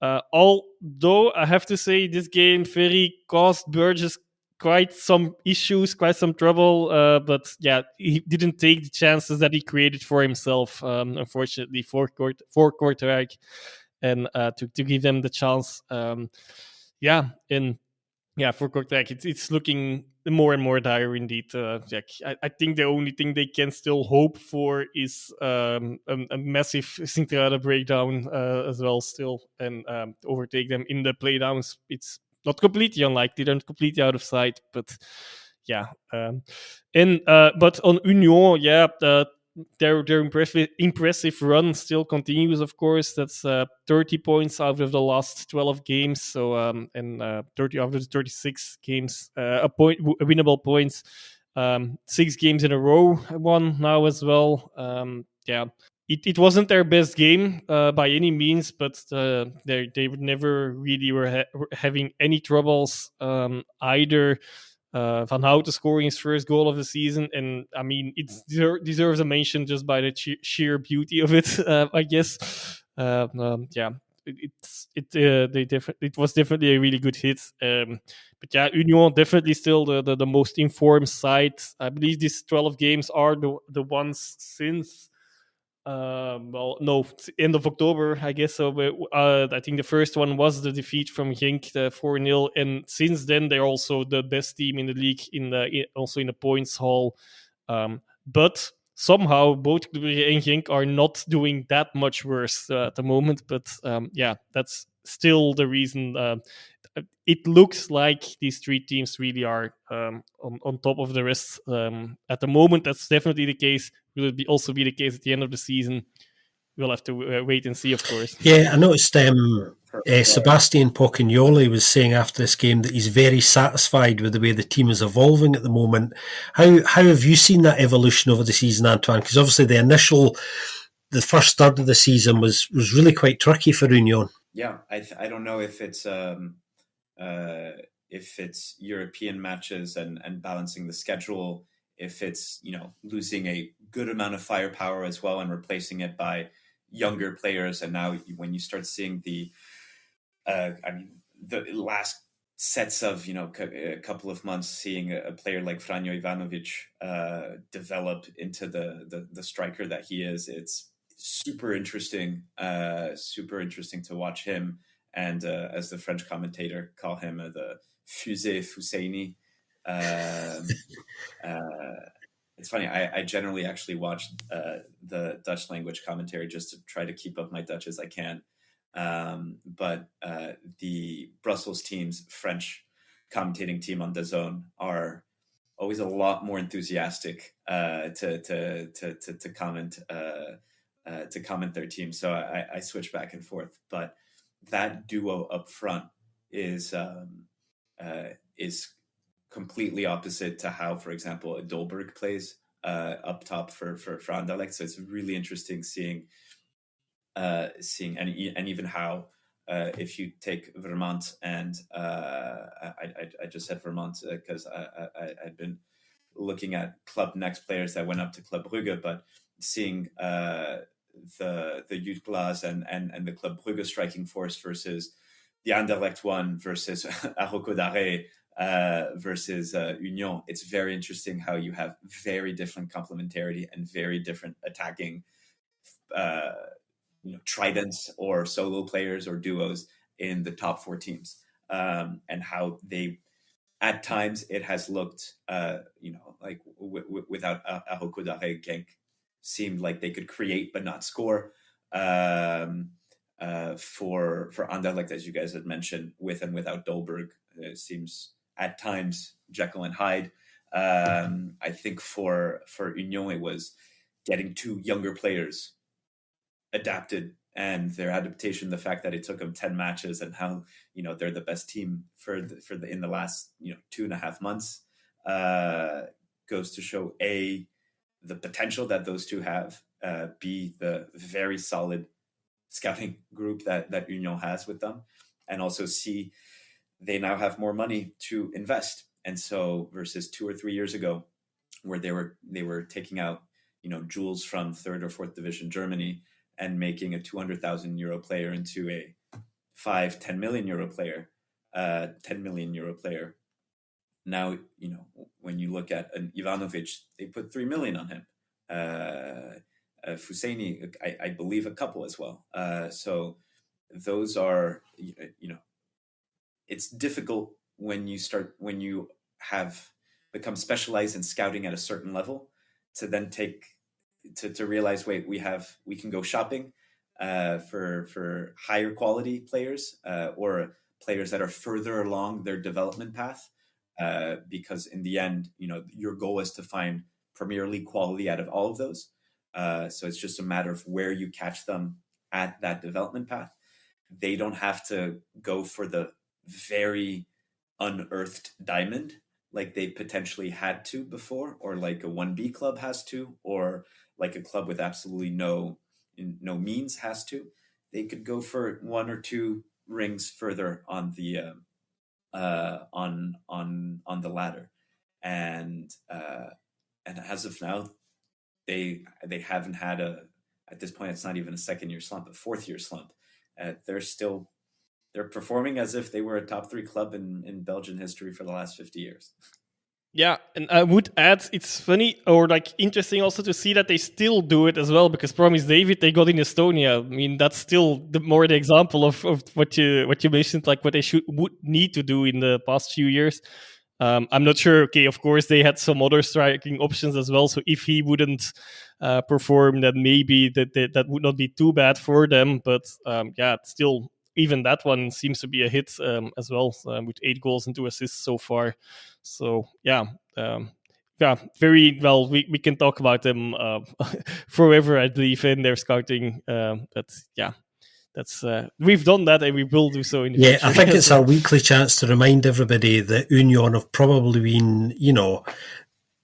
Although I have to say this game very caused Burgess quite some issues, quite some trouble, but yeah, he didn't take the chances that he created for himself, unfortunately, for Kortrijk. And to give them the chance, for Kortrijk, it's looking more and more dire indeed. I think the only thing they can still hope for is a massive Sint-Truiden breakdown as well still, and overtake them in the playdowns. It's not completely unlikely, they're not completely out of sight, but yeah. But on Union, their impressive run still continues, of course. That's 30 points out of the last 12 games. So 30 out of the 36 games, winnable points. 6 games in a row won now as well. It wasn't their best game by any means, but they never really were having any troubles either. Van Houten scoring his first goal of the season, and I mean it deserves a mention just by the sheer beauty of it, I guess. It was definitely a really good hit. But yeah, Union definitely still the most informed side. I believe these 12 games are the ones since end of October, I guess. So I think the first one was the defeat from Genk, 4-0, and since then they're also the best team in the league, also in the points haul. But somehow both Club Brugge and Genk are not doing that much worse at the moment. But that's still the reason. It looks like these 3 teams really are on top of the rest at the moment. That's definitely the case. Will it also be the case at the end of the season? We'll have to wait and see, of course. Yeah, I noticed Sebastian Pocagnoli was saying after this game that he's very satisfied with the way the team is evolving at the moment. How have you seen that evolution over the season, Antoine? Because obviously the first third of the season was really quite tricky for Union. Yeah, I don't know if it's European matches and balancing the schedule, if it's losing a good amount of firepower as well and replacing it by younger players. And now when you start seeing the last sets of a couple of months, seeing a player like Franjo Ivanovic develop into the striker that he is, it's super interesting to watch him. And as the French commentator call him, the Fusée Fusseini. It's funny. I generally actually watch the Dutch language commentary just to try to keep up my Dutch as I can. But the Brussels team's French commentating team on DAZN are always a lot more enthusiastic to comment their team. So I switch back and forth. But that duo up front is completely opposite to how, for example, a Dolberg plays up top for Anderlecht. So it's really interesting seeing and even how if you take Vermont and I just said Vermont because I'd been looking at Club Next players that went up to Club Brugge, but seeing the Youth Glass and the Club Brugge striking force versus the Anderlecht one versus Arauco d'Arrêt versus Union, it's very interesting how you have very different complementarity and very different attacking tridents or solo players or duos in the top 4 teams, and how they, at times, it has looked, like without Arauco d'Arrêt, Genk seemed like they could create but not score. For Anderlecht, as you guys had mentioned, with and without Dolberg, it seems at times Jekyll and Hyde. I think for Union, it was getting 2 younger players adapted, and their adaptation, the fact that it took them 10 matches, and how they're the best team in the last 2.5 months, goes to show A, the potential that those 2 have, B, the very solid scouting group that Union has with them, and also C, they now have more money to invest. And so versus 2 or 3 years ago, where they were taking out jewels from 3rd or 4th division Germany and making a 200,000 euro player into a 10 million euro player, 10 million euro player. Now, when you look at an Ivanovic, they put 3 million on him. Fuseni, I believe a couple as well. So those are, it's difficult when you have become specialized in scouting at a certain level to then to realize, wait, we can go shopping for higher quality players or players that are further along their development path, because in the end, your goal is to find Premier League quality out of all of those. So it's just a matter of where you catch them at that development path. They don't have to go for the very unearthed diamond like they potentially had to before, or like a 1B club has to, or like a club with absolutely no means has to. They could go for 1 or 2 rings further on the on the ladder, and as of now, they haven't had at this point, it's not even a 2nd-year slump, a 4th-year slump. They're performing as if they were a top 3 club in Belgian history for the last 50 years. Yeah, and I would add, it's funny or like interesting also to see that they still do it as well, because Promise David they got in Estonia. I mean, that's still the example of what you mentioned, like what they would need to do in the past few years. I'm not sure. Okay, of course they had some other striking options as well. So if he wouldn't perform, then maybe that would not be too bad for them. But still, even that one seems to be a hit as well, with 8 goals and 2 assists so far. So very well. We can talk about them forever, I believe, in their scouting. That's we've done that, and we will do so in the future. I think it's our weekly chance to remind everybody that Union have probably been,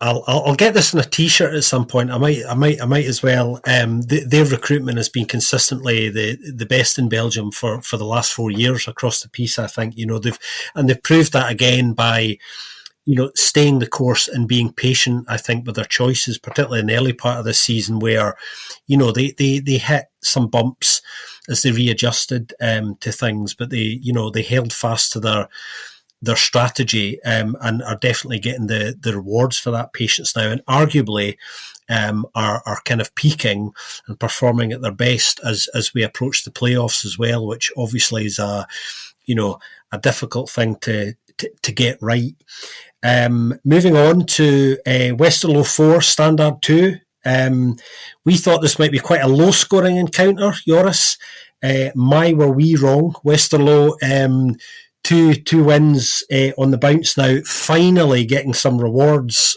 I'll get this in a T-shirt at some point. I might as well. Their recruitment has been consistently the best in Belgium for the last 4 years across the piece. I think they've proved that again by staying the course and being patient. I think with their choices, particularly in the early part of this season, where they hit some bumps as they readjusted to things, but they held fast to their strategy and are definitely getting the rewards for that patience now, and arguably are kind of peaking and performing at their best as we approach the playoffs as well, which obviously is a difficult thing to get right. Moving on to Westerlo 4, Standard 2. We thought this might be quite a low-scoring encounter, Joris. Were we wrong? Westerlo two wins on the bounce now, finally getting some rewards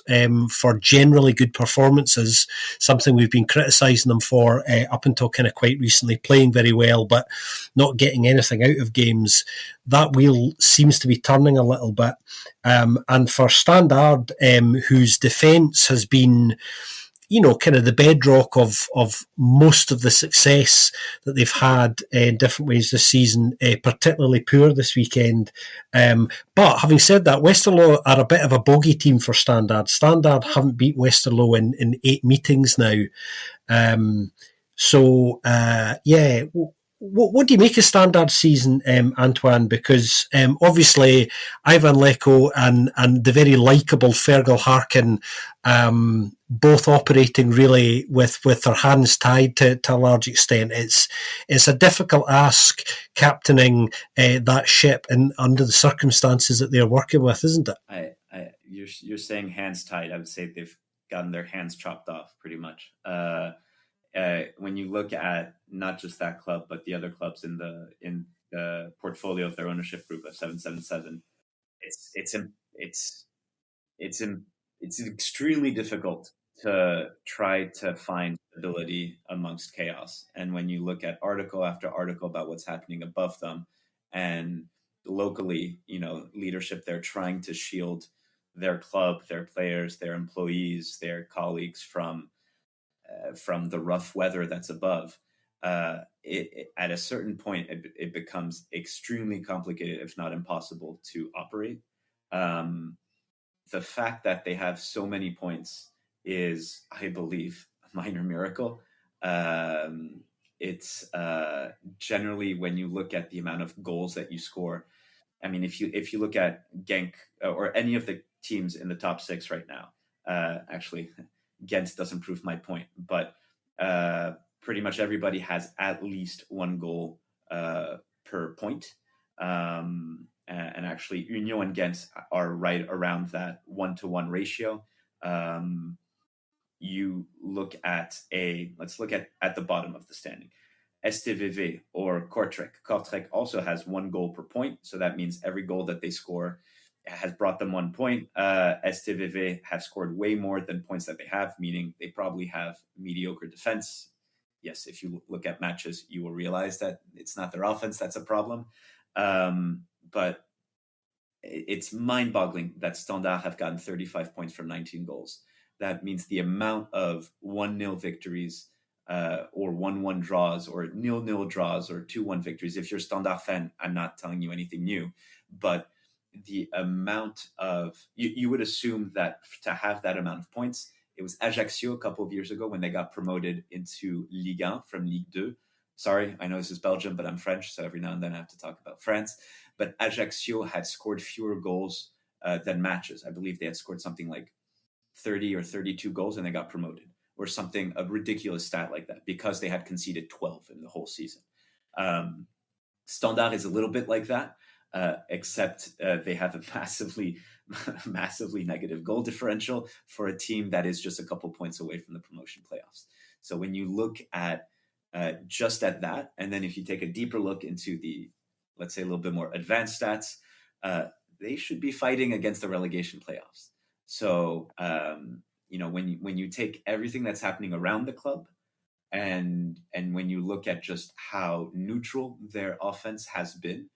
for generally good performances, something we've been criticising them for up until kind of quite recently, playing very well but not getting anything out of games. That wheel seems to be turning a little bit. And for Standard, whose defence has been, kind of the bedrock of most of the success that they've had in different ways this season, particularly poor this weekend. But having said that, Westerlo are a bit of a bogey team for Standard. Standard haven't beat Westerlo in 8 meetings now. What do you make of Standard season, Antoine? Because obviously Ivan Leko and the very likeable Fergal Harkin, both operating really with their hands tied to a large extent. It's a difficult ask captaining that ship and under the circumstances that they're working with, isn't it? You're saying hands tied. I would say they've gotten their hands chopped off pretty much. When you look at not just that club, but the other clubs in the portfolio of their ownership group of 777, it's extremely difficult to try to find stability amongst chaos. And when you look at article after article about what's happening above them, and locally, leadership, they're trying to shield their club, their players, their employees, their colleagues from the rough weather that's above. At a certain point, it becomes extremely complicated, if not impossible, to operate. The fact that they have so many points is, I believe, a minor miracle. It's generally, when you look at the amount of goals that you score, I mean, if you look at Genk or any of the teams in the top 6 right now, actually, Ghent doesn't prove my point, but pretty much everybody has at least 1 goal per point. And actually, Union and Ghent are right around that 1-to-1 ratio. You look at let's look at the bottom of the standing. STVV or Kortrijk. Kortrijk also has 1 goal per point, so that means every goal that they score has brought them 1 point. STVV have scored way more than points that they have, meaning they probably have mediocre defense. Yes, if you look at matches, you will realize that it's not their offense that's a problem. But it's mind-boggling that Standard have gotten 35 points from 19 goals. That means the amount of 1-0 victories or 1-1 draws or 0-0 draws or 2-1 victories. If you're a Standard fan, I'm not telling you anything new, but the amount of, you would assume that to have that amount of points, it was Ajaccio a couple of years ago when they got promoted into Ligue 1 from Ligue 2. Sorry, I know this is Belgium, but I'm French, so every now and then I have to talk about France. But Ajaccio had scored fewer goals than matches. I believe they had scored something like 30 or 32 goals and they got promoted, or something, a ridiculous stat like that, because they had conceded 12 in the whole season. Standard is a little bit like that, except they have a massively negative goal differential for a team that is just a couple points away from the promotion playoffs. So when you look at just at that, and then if you take a deeper look into the, let's say, a little bit more advanced stats, they should be fighting against the relegation playoffs. So, when you take everything that's happening around the club, and when you look at just how neutral their offense has been,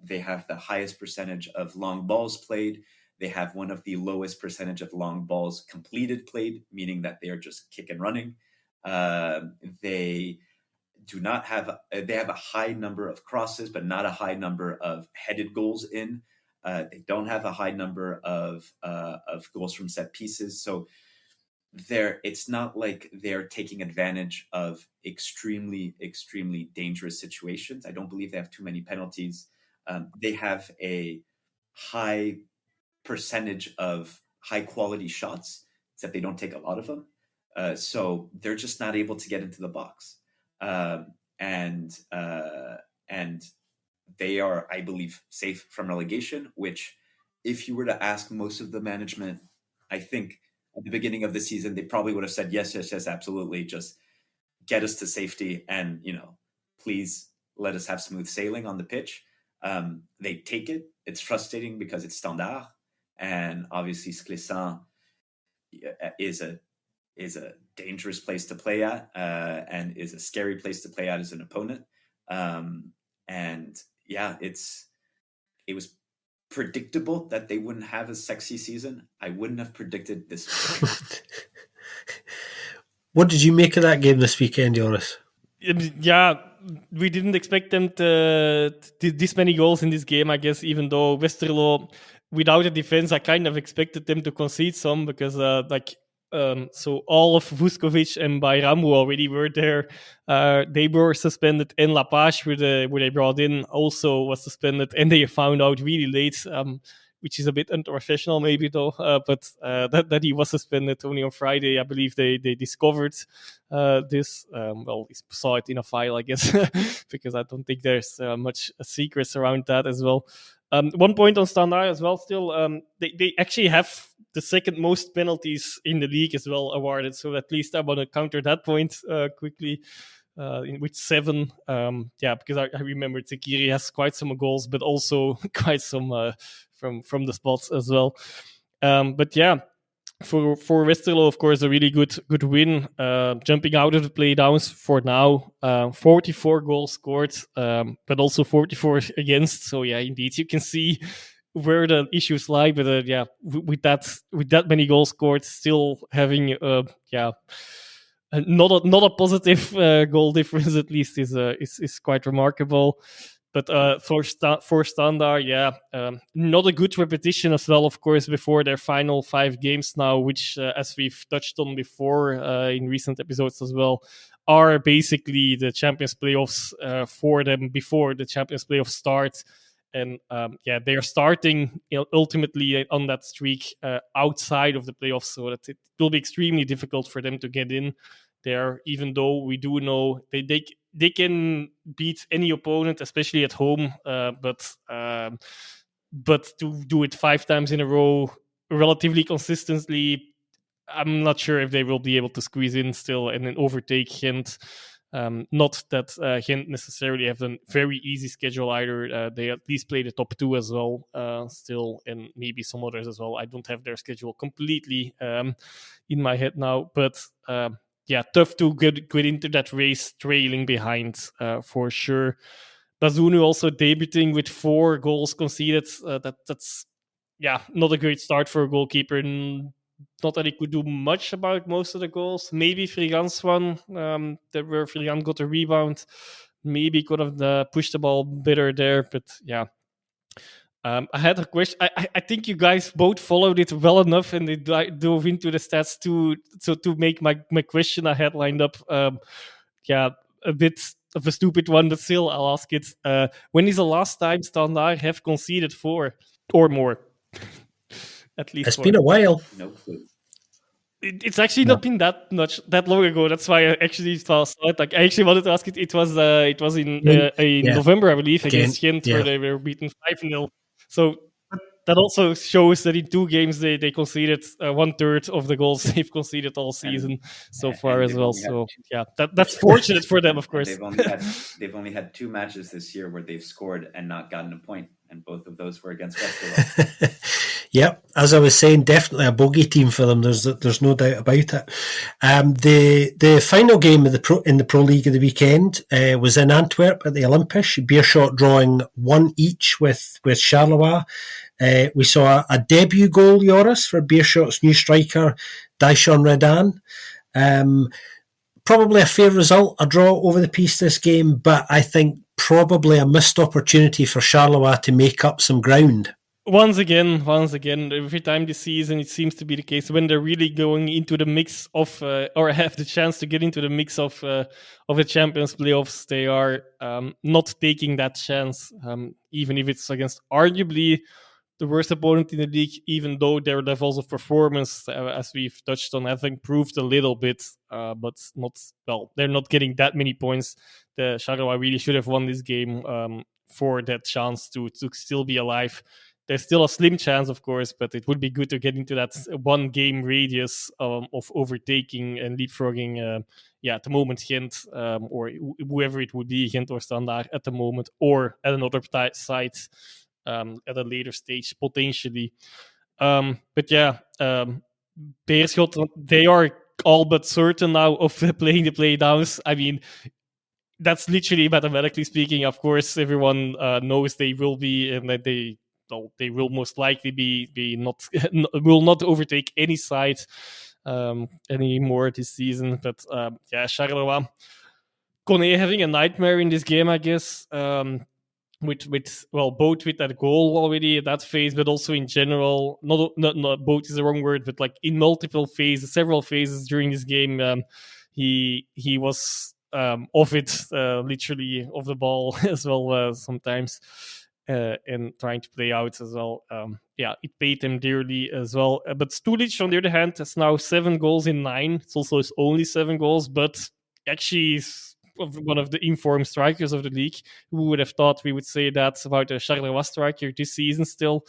they have the highest percentage of long balls played. They have one of the lowest percentage of long balls completed played, meaning that they are just kick and running. They have a high number of crosses, but not a high number of headed goals in. They don't have a high number of goals from set pieces. So it's not like they're taking advantage of extremely, extremely dangerous situations. I don't believe they have too many penalties. They have a high percentage of high quality shots, except they don't take a lot of them. So they're just not able to get into the box. And they are, I believe, safe from relegation, which, if you were to ask most of the management, I think at the beginning of the season, they probably would have said, yes, absolutely. Just get us to safety and, please let us have smooth sailing on the pitch. They take it. It's frustrating because it's Standard, and obviously Sclessin is a dangerous place to play at, and is a scary place to play at as an opponent. And yeah, it was predictable that they wouldn't have a sexy season. I wouldn't have predicted this. What did you make of that game this weekend, Joris? Yeah, we didn't expect them to this many goals in this game, I guess, even though Westerlo, without a defense, I kind of expected them to concede some because, so all of Vuskovic and Bayramu already were there. They were suspended, and Lapage, who they brought in, also was suspended, and they found out really late, which is a bit unprofessional maybe though, but that he was suspended only on Friday. I believe they discovered this. Well, we saw it in a file, I guess, because I don't think there's much secrets around that as well. 1 point on Standard as well still. They actually have the second most penalties in the league as well awarded, so at least I want to counter that point quickly. With 7, because I remember Tsekiri has quite some goals, but also quite some from the spots as well. But yeah, for Westerlo, of course, a really good win, jumping out of the playdowns for now. 44 goals scored, but also 44 against. So yeah, indeed, you can see where the issues lie. But with that many goals scored, still having not a positive goal difference at least is quite remarkable. But for Standard, not a good repetition as well, of course, before their final 5 games now, which, as we've touched on before in recent episodes as well, are basically the Champions playoffs for them before the Champions playoffs start. And they are starting ultimately on that streak outside of the playoffs, so that it will be extremely difficult for them to get in there, even though we do know they can beat any opponent, especially at home. But to do it 5 times in a row relatively consistently, I'm not sure if they will be able to squeeze in still and then overtake Ghent. Not that Ghent necessarily have a very easy schedule either. They at least play the top 2 as well still, and maybe some others as well. I don't have their schedule completely in my head now, but tough to get into that race trailing behind for sure. Bazunu also debuting with 4 goals conceded. That's not a great start for a goalkeeper. Not that he could do much about most of the goals. Maybe Frigan's one, where Frigan got a rebound. Maybe could have pushed the ball better there, but yeah. I had a question. I think you guys both followed it well enough, and they dove into the stats to make my question I had lined up. A bit of a stupid one, but still, I'll ask it. When is the last time Standard have conceded 4 or more? At least it's 4. been a while. No clue. It's actually not been that long ago. That's why I actually thought like I actually wanted to ask it. It was in November, I believe, against Ghent, where they were beaten 5-0. So that also shows that in 2 games they conceded 1/3 of the goals they've conceded all season so far as well. So that's fortunate for them, of course. They've only had 2 matches this year where they've scored and not gotten a point, and both of those were against Westerlo. Yep, as I was saying, definitely a bogey team for them. There's no doubt about it. The final game in the Pro League of the weekend was in Antwerp at the Olympisch. Beerschot drawing 1 each with Charleroi. We saw a debut goal, Joris, for Beerschot's new striker, Dyson Redan. Probably a fair result, a draw over the piece this game, but I think probably a missed opportunity for Charleroi to make up some ground. Once again, every time this season, it seems to be the case when they're really going into the mix of, or have the chance to get into the mix of the Champions playoffs, they are not taking that chance, even if it's against arguably the worst opponent in the league, even though their levels of performance, as we've touched on, have improved a little bit, but not well. They're not getting that many points. The Charleroi really should have won this game for that chance to still be alive. There's still a slim chance, of course, but it would be good to get into that 1 game radius of overtaking and leapfrogging at the moment Ghent, or whoever it would be, Ghent or Standaard at the moment, or at another site at a later stage potentially. But yeah, Beerschot, they are all but certain now of playing the playdowns. I mean, that's literally mathematically speaking. Of course, everyone knows they will be, and that they will most likely be not will not overtake any side anymore this season. But yeah, Charleroi, Kone having a nightmare in this game, I guess. With both with that goal already at that phase, but also in general, not both is the wrong word, but like in multiple phases, several phases during this game, he was off it, literally off the ball as well sometimes, and trying to play out as well. It paid him dearly as well. But Stulic, on the other hand, has now 7 goals in 9. It's also his only 7 goals, but actually is one of the informed strikers of the league. Who would have thought we would say that about a Charleroi striker this season still,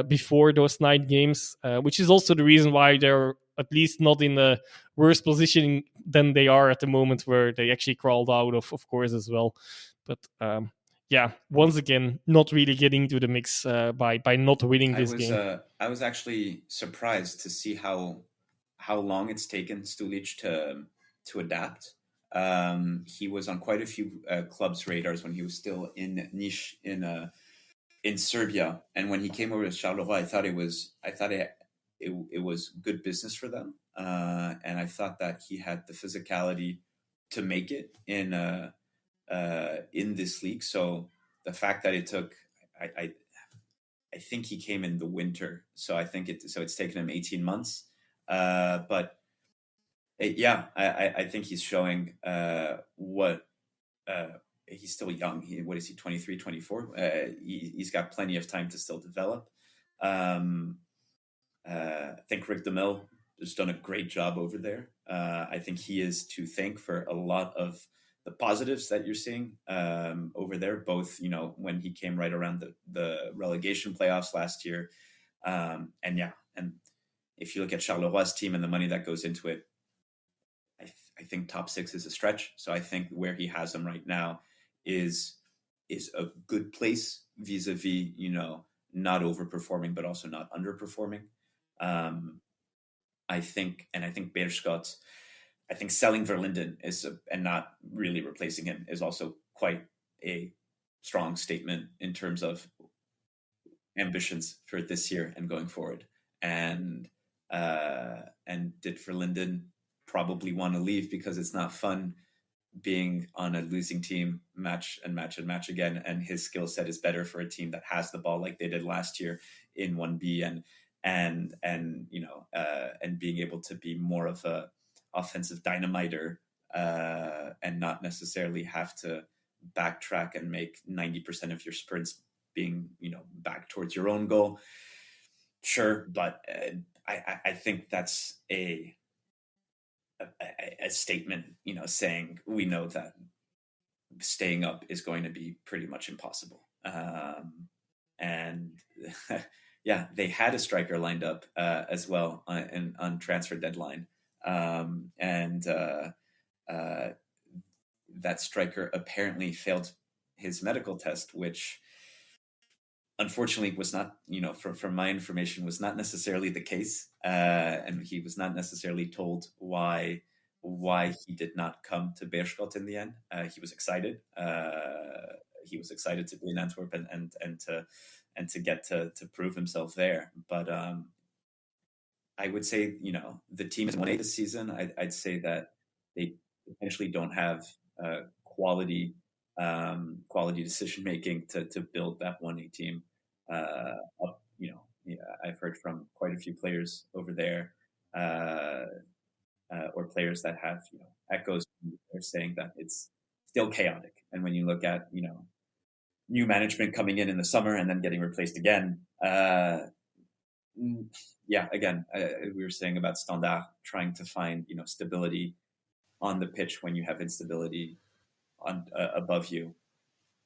before those 9 games, which is also the reason why they're at least not in a worse position than they are at the moment, where they actually crawled out of course, as well. But once again, not really getting to the mix by not winning this game. I was actually surprised to see how long it's taken Stulic to adapt. He was on quite a few clubs' radars when he was still in Niš in Serbia, and when he came over to Charleroi, I thought it was good business for them, and I thought that he had the physicality to make it in this league. So the fact that it took, I think he came in the winter, so I think it's taken him 18 months, but. I think he's showing what he's still young. What is he, 23, 24? He's got plenty of time to still develop. I think Rick DeMille has done a great job over there. I think he is to thank for a lot of the positives that you're seeing over there, both, when he came right around the relegation playoffs last year. And if you look at Charleroi team and the money that goes into it, I think top 6 is a stretch. So I think where he has them right now is a good place vis-a-vis, not overperforming, but also not underperforming. I think Beerschot, I think selling Verlinden and not really replacing him is also quite a strong statement in terms of ambitions for this year and going forward. And did Verlinden probably want to leave because it's not fun being on a losing team match again, and his skill set is better for a team that has the ball like they did last year in 1B and being able to be more of a offensive dynamiter and not necessarily have to backtrack and make 90% of your sprints being back towards your own goal. Sure, but I think that's a statement, saying we know that staying up is going to be pretty much impossible. And they had a striker lined up as well on transfer deadline. That striker apparently failed his medical test, which unfortunately was not, from my information, was not necessarily the case. And he was not necessarily told why he did not come to Beerschot in the end. He was excited. He was excited to be in Antwerp and to get to prove himself there. But I would say, the team is 1A this season. I'd say that they potentially don't have quality decision making to build that 1A team up. I've heard from quite a few players over there, or players that have echoes. They're saying that it's still chaotic, and when you look at new management coming in the summer and then getting replaced again. Again, we were saying about Standaard trying to find stability on the pitch when you have instability on above you.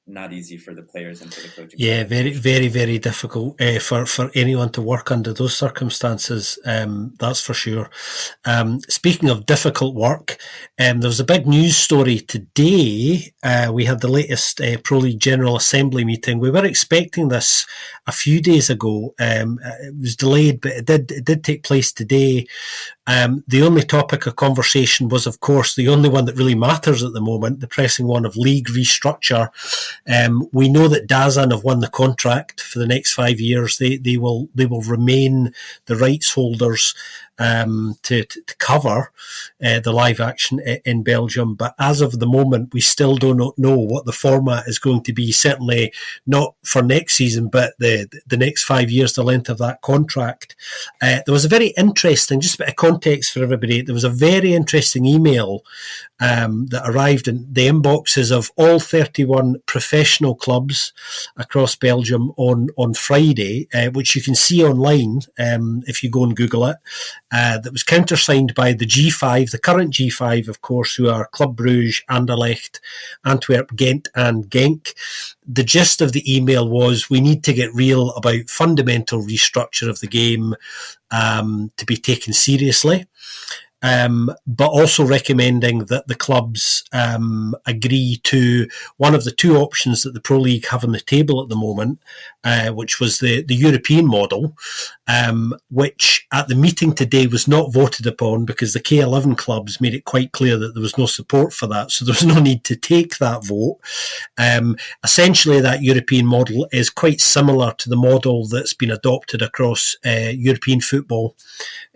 not easy for the players and for the coaching. Yeah, very, very, very difficult for anyone to work under those circumstances. That's for sure. Speaking of difficult work, there was a big news story today. We had the latest Pro League General Assembly meeting. We were expecting this a few days ago. It was delayed, but it did take place today. The only topic of conversation was, of course, the only one that really matters at the moment, the pressing one of league restructure. We know that DAZN have won the contract for the next 5 years. They will remain the rights holders to cover the live action in Belgium. But as of the moment, we still do not know what the format is going to be. Certainly not for next season, but the next 5 years, the length of that contract. There was a very interesting, just a bit of context for everybody, there was a very interesting email that arrived in the inboxes of all 31 professional clubs across Belgium on Friday, which you can see online if you go and Google it. That was countersigned by the G5, the current G5, of course, who are Club Brugge, Anderlecht, Antwerp, Ghent and Genk. The gist of the email was, we need to get real about fundamental restructure of the game to be taken seriously. But also recommending that the clubs agree to one of the two options that the Pro League have on the table at the moment, which was the European model, which at the meeting today was not voted upon because the K11 clubs made it quite clear that there was no support for that, so there was no need to take that vote. Essentially, that European model is quite similar to the model that's been adopted across European football,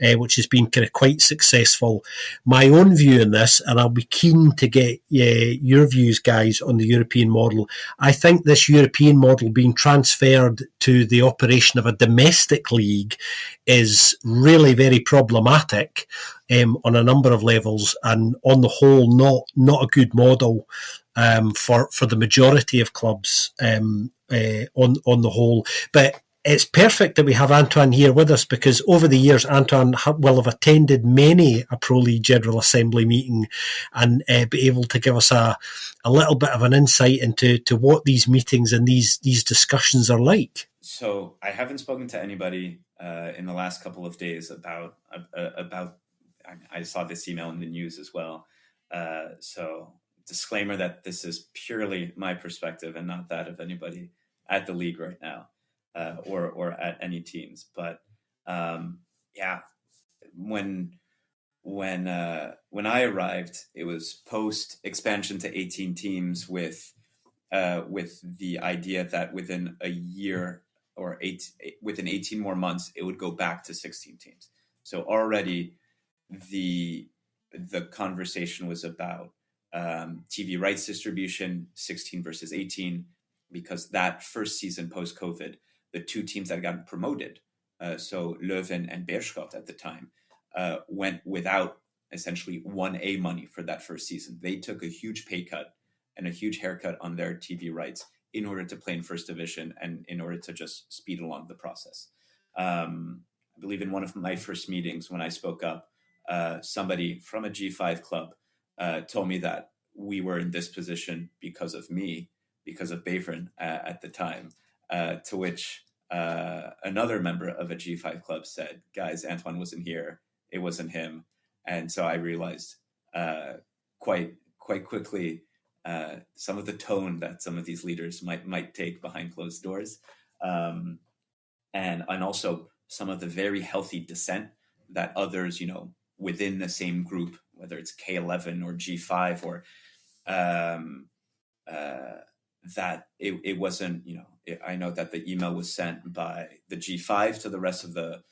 which has been kind of quite successful. My own view on this, and I'll be keen to get your views, guys, on the European model. I think this European model being transferred to the operation of a domestic league is really very problematic on a number of levels, and on the whole, not a good model for the majority of clubs on the whole. But it's perfect that we have Antoine here with us, because over the years, Antoine will have attended many a Pro League General Assembly meeting and be able to give us a little bit of an insight into what these meetings and these discussions are like. So I haven't spoken to anybody in the last couple of days about. I saw this email in the news as well. So disclaimer that this is purely my perspective and not that of anybody at the league right now. Or at any teams, but when I arrived, it was post expansion to 18 teams with the idea that within a year or within 18 more months, it would go back to 16 teams. So already the conversation was about TV rights distribution, 16 versus 18, because that first season post COVID, the two teams that had gotten promoted, so Leuven and Beerschot at the time, went without essentially 1A money for that first season. They took a huge pay cut and a huge haircut on their TV rights in order to play in first division and in order to just speed along the process. I believe in one of my first meetings when I spoke up, somebody from a G5 club told me that we were in this position because of me, because of Beveren at the time. To which another member of a G5 club said, guys, Antoine wasn't here. It wasn't him. And so I realized quite quickly some of the tone that some of these leaders might take behind closed doors. And also some of the very healthy dissent that others, within the same group, whether it's K11 or G5 or that it wasn't, I know that the email was sent by the G5 to the rest of the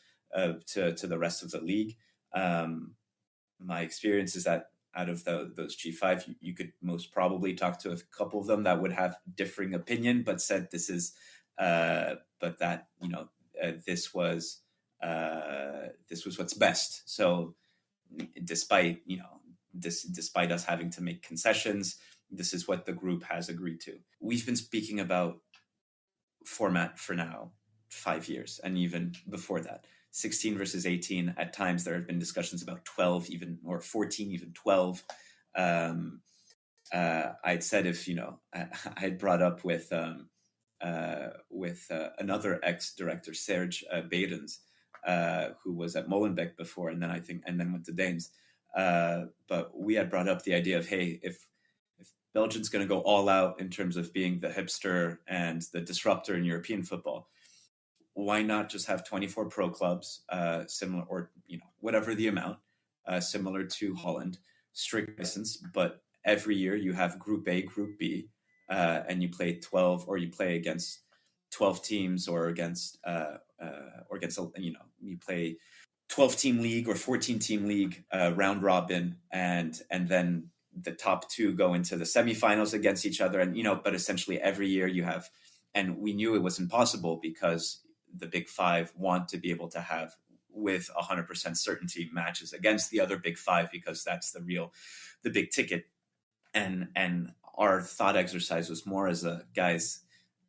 to the rest of the league. My experience is that out of those G5, you could most probably talk to a couple of them that would have differing opinion, but said this is, but that this was what's best. So despite despite us having to make concessions, this is what the group has agreed to. We've been speaking about format for now 5 years, and even before that, 16 versus 18. At times there have been discussions about 12, even, or 14, even 12. I'd said if I had brought up with another ex-director, Serge Beirens, who was at Molenbeek before, and then went to Danes. But we had brought up the idea of, hey, if Belgium's going to go all out in terms of being the hipster and the disruptor in European football, why not just have 24 pro clubs, similar, or whatever the amount, similar to Holland, strict license, but every year you have Group A, Group B, and you play 12, or you play against 12 teams, or against you play 12-team league or 14-team league, round robin, and then the top two go into the semifinals against each other, and but essentially every year you have, and we knew it was impossible because the Big Five want to be able to have with 100% certainty matches against the other Big Five, because that's the big ticket. And our thought exercise was more as guys,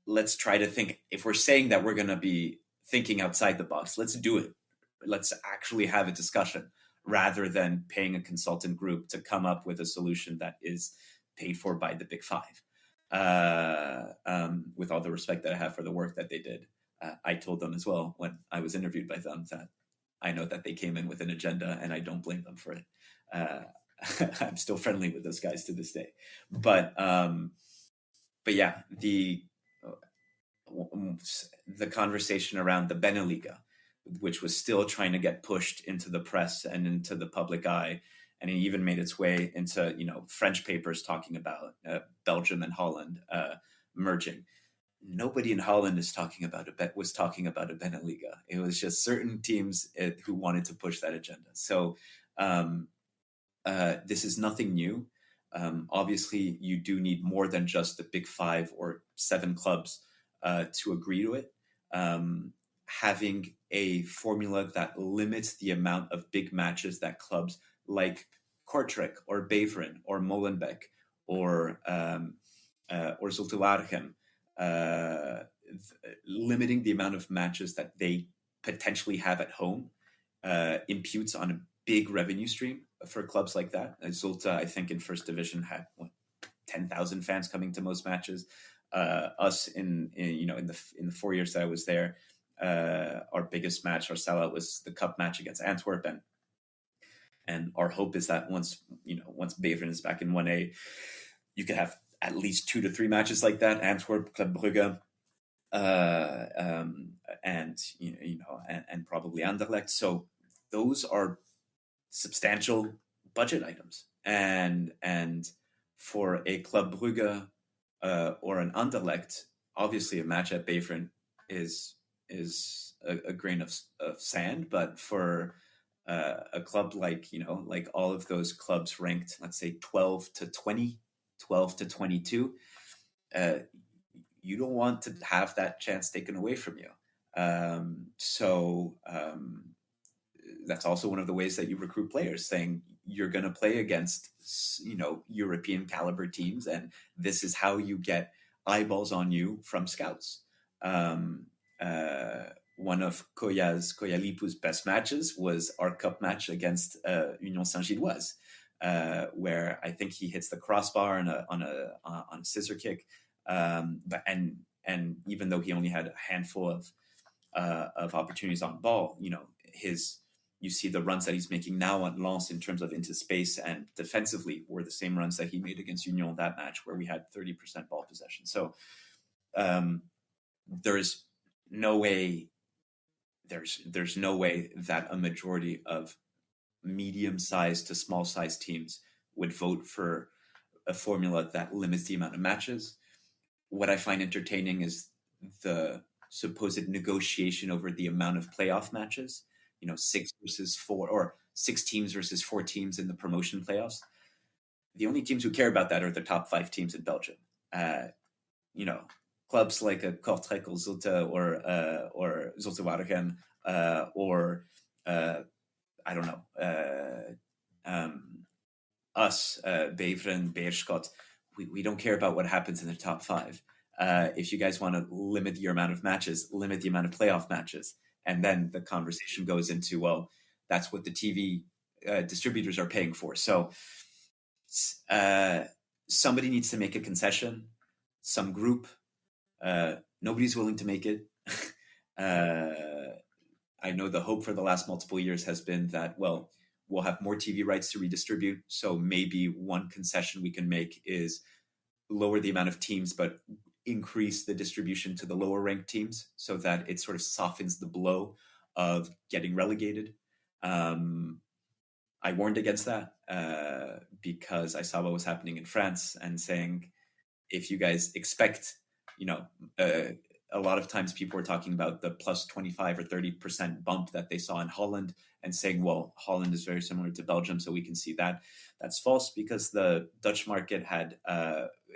let's try to think, if we're saying that we're going to be thinking outside the box, let's do it. Let's actually have a discussion rather than paying a consultant group to come up with a solution that is paid for by the Big Five. With all the respect that I have for the work that they did, I told them as well when I was interviewed by them that I know that they came in with an agenda, and I don't blame them for it. I'm still friendly with those guys to this day, but yeah, the conversation around the Beneliga, which was still trying to get pushed into the press and into the public eye, and it even made its way into French papers talking about Belgium and Holland merging. Nobody in Holland was talking about a Beneliga. It was just certain teams who wanted to push that agenda. So this is nothing new. Obviously, you do need more than just the Big Five or 7 clubs to agree to it. Having a formula that limits the amount of big matches that clubs like Kortrijk or Beveren or Molenbeek or Zulte Waregem, limiting the amount of matches that they potentially have at home, imputes on a big revenue stream for clubs like that. Zulte, I think, in first division had 10,000 fans coming to most matches. Us in the 4 years that I was there, our biggest match, our sellout, was the cup match against Antwerp, and our hope is that once Beveren is back in 1A, you could have at least 2 to 3 matches like that. Antwerp, Club Brugge, and probably Anderlecht. So those are substantial budget items, and for a Club Brugge or an Anderlecht, obviously a match at Beveren is a grain of sand, but for a club like all of those clubs ranked, let's say 12 to 20, 12 to 22, you don't want to have that chance taken away from you. So that's also one of the ways that you recruit players, saying you're going to play against European caliber teams, and this is how you get eyeballs on you from scouts. One of Koya Lipu's best matches was our cup match against Union Saint-Gilloise, where I think he hits the crossbar on a scissor kick, but even though he only had a handful of opportunities on ball, you see the runs that he's making now on Lens in terms of into space and defensively were the same runs that he made against Union that match, where we had 30% ball possession. So there's no way that a majority of medium-sized to small-sized teams would vote for a formula that limits the amount of matches. What I find entertaining is the supposed negotiation over the amount of playoff matches. 6 versus 4, or 6 teams versus 4 teams in the promotion playoffs. The only teams who care about that are the top 5 teams in Belgium. Clubs like a Kortrijk or Zulte or Zulte Waregem or I don't know, us, Beveren, Beerschot. We don't care about what happens in the top 5. If you guys want to limit your amount of matches, limit the amount of playoff matches. And then the conversation goes into, well, that's what the TV distributors are paying for. So somebody needs to make a concession, some group. Nobody's willing to make it. I know the hope for the last multiple years has been that, well, we'll have more TV rights to redistribute. So maybe one concession we can make is lower the amount of teams, but increase the distribution to the lower ranked teams so that it sort of softens the blow of getting relegated. I warned against that because I saw what was happening in France and saying, if you guys expect, a lot of times people were talking about the plus 25 or 30% bump that they saw in Holland and saying, well, Holland is very similar to Belgium, so we can see that. That's false because the Dutch market had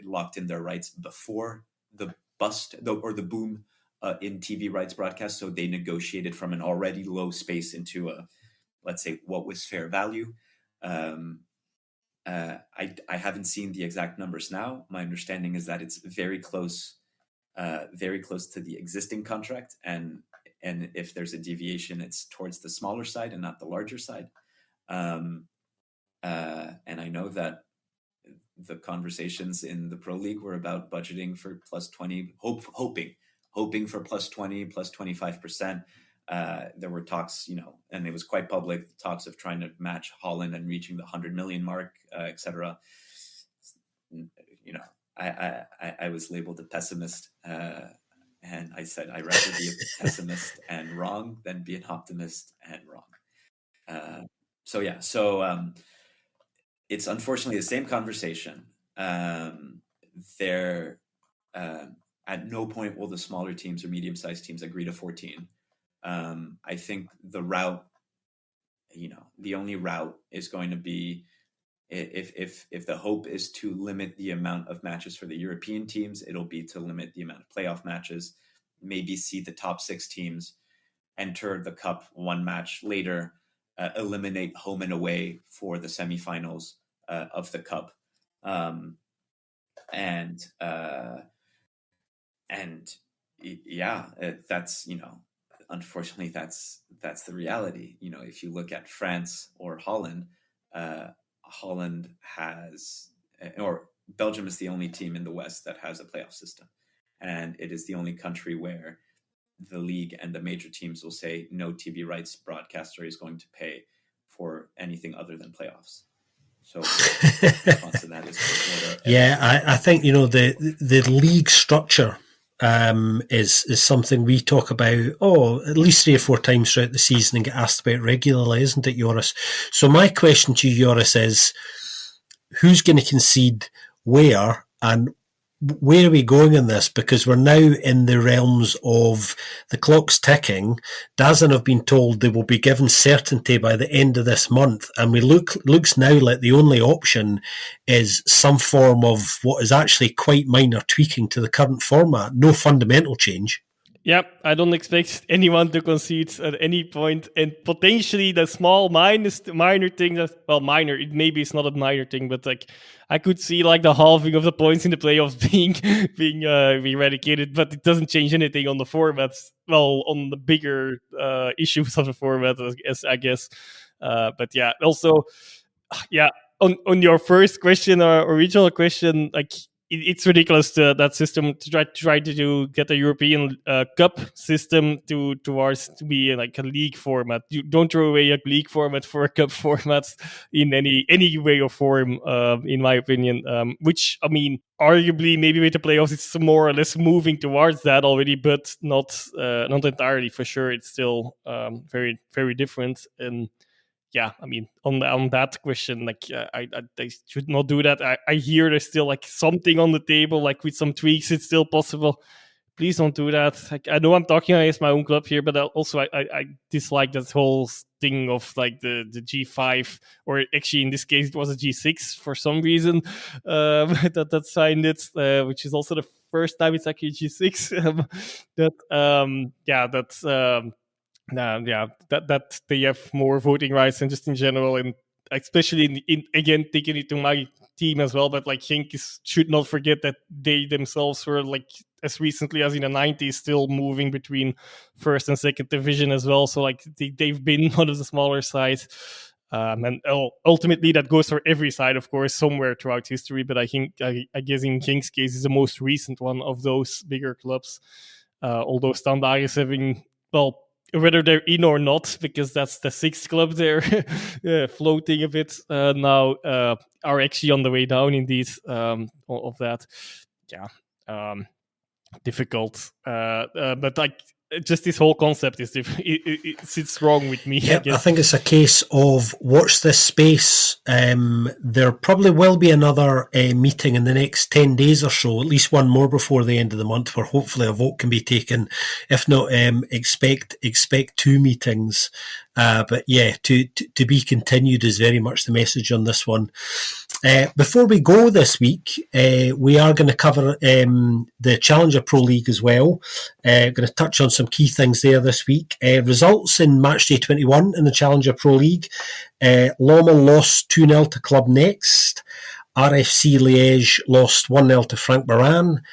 locked in their rights before the the boom in TV rights broadcast. So they negotiated from an already low space into let's say, what was fair value. I haven't seen the exact numbers now. My understanding is that it's very close to the existing contract, and if there's a deviation, it's towards the smaller side and not the larger side. And I know that the conversations in the Pro League were about budgeting for plus 20, hoping for plus 20, plus 25%. There were talks, and it was quite public, talks of trying to match Holland and reaching the 100 million mark, etc. I was labeled a pessimist, and I said I'd rather be a pessimist and wrong than be an optimist and wrong. So it's unfortunately the same conversation. At no point will the smaller teams or medium-sized teams agree to 14. I think the route, the only route is going to be if the hope is to limit the amount of matches for the European teams, it'll be to limit the amount of playoff matches, maybe see the top 6 teams enter the cup one match later, eliminate home and away for the semifinals of the cup. That's, unfortunately, that's the reality. If you look at France or Holland, Holland has, or Belgium is the only team in the West that has a playoff system. And it is the only country where the league and the major teams will say no TV rights broadcaster is going to pay for anything other than playoffs. So the response to that is I think the league structure is something we talk about at least 3 or 4 times throughout the season and get asked about regularly, isn't it, Joris? So my question to you, Joris, is who's going to concede where, and where are we going in this? Because we're now in the realms of the clock's ticking. DAZN have been told they will be given certainty by the end of this month, and looks now like the only option is some form of what is actually quite minor tweaking to the current format. No fundamental change. Yeah, I don't expect anyone to concede at any point, and potentially the small minor thing minor. Maybe it's not a minor thing, but I could see the halving of the points in the playoffs being eradicated, but it doesn't change anything on the format. Well, on the bigger issues of the format, I guess. But yeah, also, on your first question or original question, it's ridiculous that system to try to get a European Cup system to be like a league format. You don't throw away a league format for a cup format in any way or form, in my opinion. Which, I mean, arguably maybe with the playoffs it's more or less moving towards that already, but not entirely for sure. It's still very, very different. And yeah, I mean, on that question, they should not do that. I hear there's still something on the table, with some tweaks, it's still possible. Please don't do that. I know I'm talking against my own club here, but also I dislike that whole thing of the G5, or actually in this case it was a G6 for some reason that signed it, which is also the first time it's actually G6. That they have more voting rights and just in general, and especially in again taking it to my team as well. But Genk should not forget that they themselves were as recently as in the 90s still moving between first and second division as well. So they've been one of the smaller sides. And ultimately, that goes for every side, of course, somewhere throughout history. But I guess in Genk's case is the most recent one of those bigger clubs. Although Standard is having, well, whether they're in or not, because that's the sixth club there, floating a bit now, are actually on the way down indeed of that. Yeah. Difficult. But like, just this whole concept is it sits wrong with me. Yeah, I guess. I think it's a case of watch this space. There probably will be another meeting in the next 10 days or so, at least one more before the end of the month, where hopefully a vote can be taken. If not, expect 2 meetings. But yeah, to be continued is very much the message on this one. Before we go this week, we are going to cover the Challenger Pro League as well. Going to touch on some key things there this week. Results in Matchday 21 in the Challenger Pro League. Lommel lost 2-0 to Club Next. RFC Liège lost 1-0 to Frank Moran.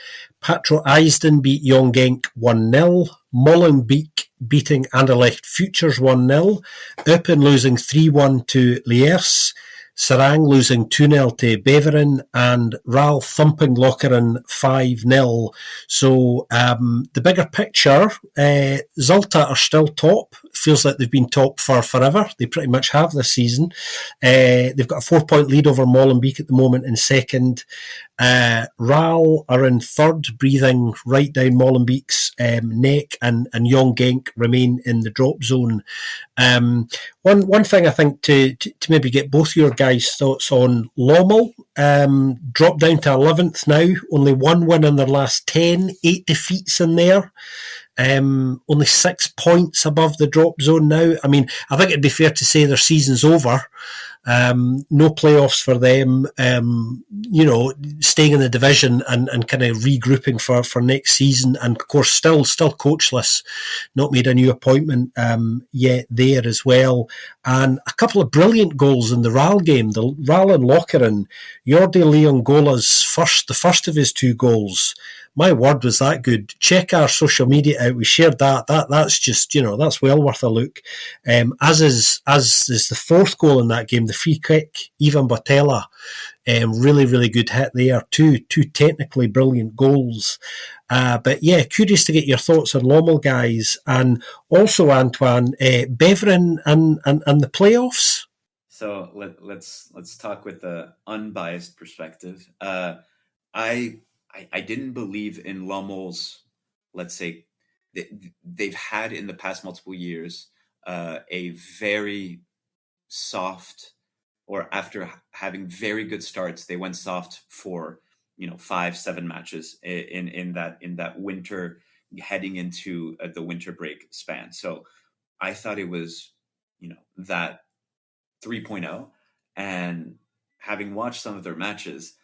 Patro Eisden beat Young Genk 1-0. Molenbeek beating Anderlecht Futures 1-0. Eupen losing 3-1 to Liers. Serang losing 2-0 to Beveren, and Ral thumping Lokeren 5-0. So the bigger picture, Zulta are still top. Feels like they've been top for forever. They pretty much have this season. They've got a 4-point lead over Molenbeek at the moment in second. Ral are in third, breathing right down Molenbeek's neck, and Young Genk remain in the drop zone. One thing I think to maybe get both your guys' thoughts on, Lommel dropped down to 11th now, only 1 win in their last 10, 8 defeats in there. Only 6 points above the drop zone now. I mean, I think it'd be fair to say their season's over. No playoffs for them, staying in the division and kind of regrouping for next season. And of course, still coachless, not made a new appointment yet there as well. And a couple of brilliant goals in the Ral game. The Ral and Lokeren, Jordi Leongola's the first of his 2 goals. My word, was that good. Check our social media out. We shared that. That's just, that's well worth a look. As is the 4th goal in that game, the free kick, Ivan Botella. Really, really good hit there. Two technically brilliant goals. But yeah, curious to get your thoughts on Lommel, guys. And also, Antoine, Beveren and the playoffs. So let's talk with the unbiased perspective. I didn't believe in Lommel's, let's say, they've had in the past multiple years a very soft, or after having very good starts, they went soft for 5-7 matches in that winter, heading into the winter break span. So I thought it was that 3.0, and having watched some of their matches,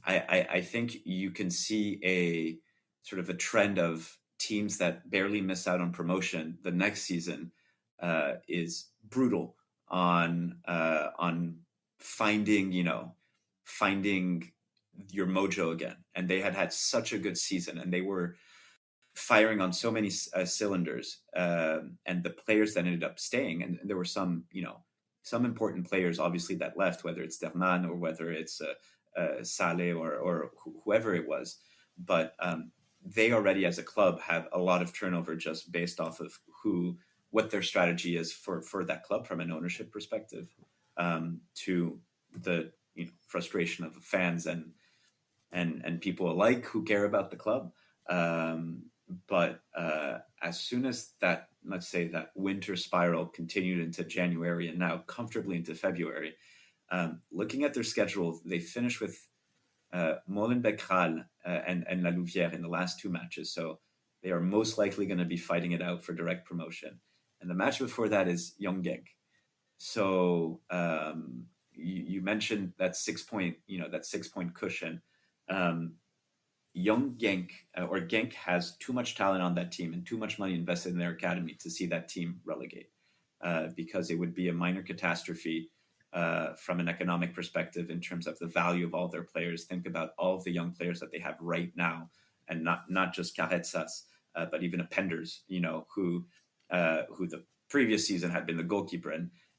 I think you can see a sort of a trend of teams that barely miss out on promotion the next season is brutal on finding your mojo again. And they had such a good season, and they were firing on so many cylinders, and the players that ended up staying, and there were some important players obviously that left, whether it's Derman or whether it's Saleh or whoever it was, but they already as a club have a lot of turnover just based off of what their strategy is for that club from an ownership perspective, to the frustration of the fans and people alike who care about the club. But as soon as that, let's say, that winter spiral continued into January and now comfortably into February, looking at their schedule, they finished with Molenbeek and La Louvière in the last 2 matches. So they are most likely going to be fighting it out for direct promotion. And the match before that is Young Genk. So you mentioned that 6-point cushion. Young Genk or Genk has too much talent on that team and too much money invested in their academy to see that team relegate, because it would be a minor catastrophe from an economic perspective in terms of the value of all their players. Think about all of the young players that they have right now, and not just Caretsas, but even a Penders, who the previous season had been the goalkeeper,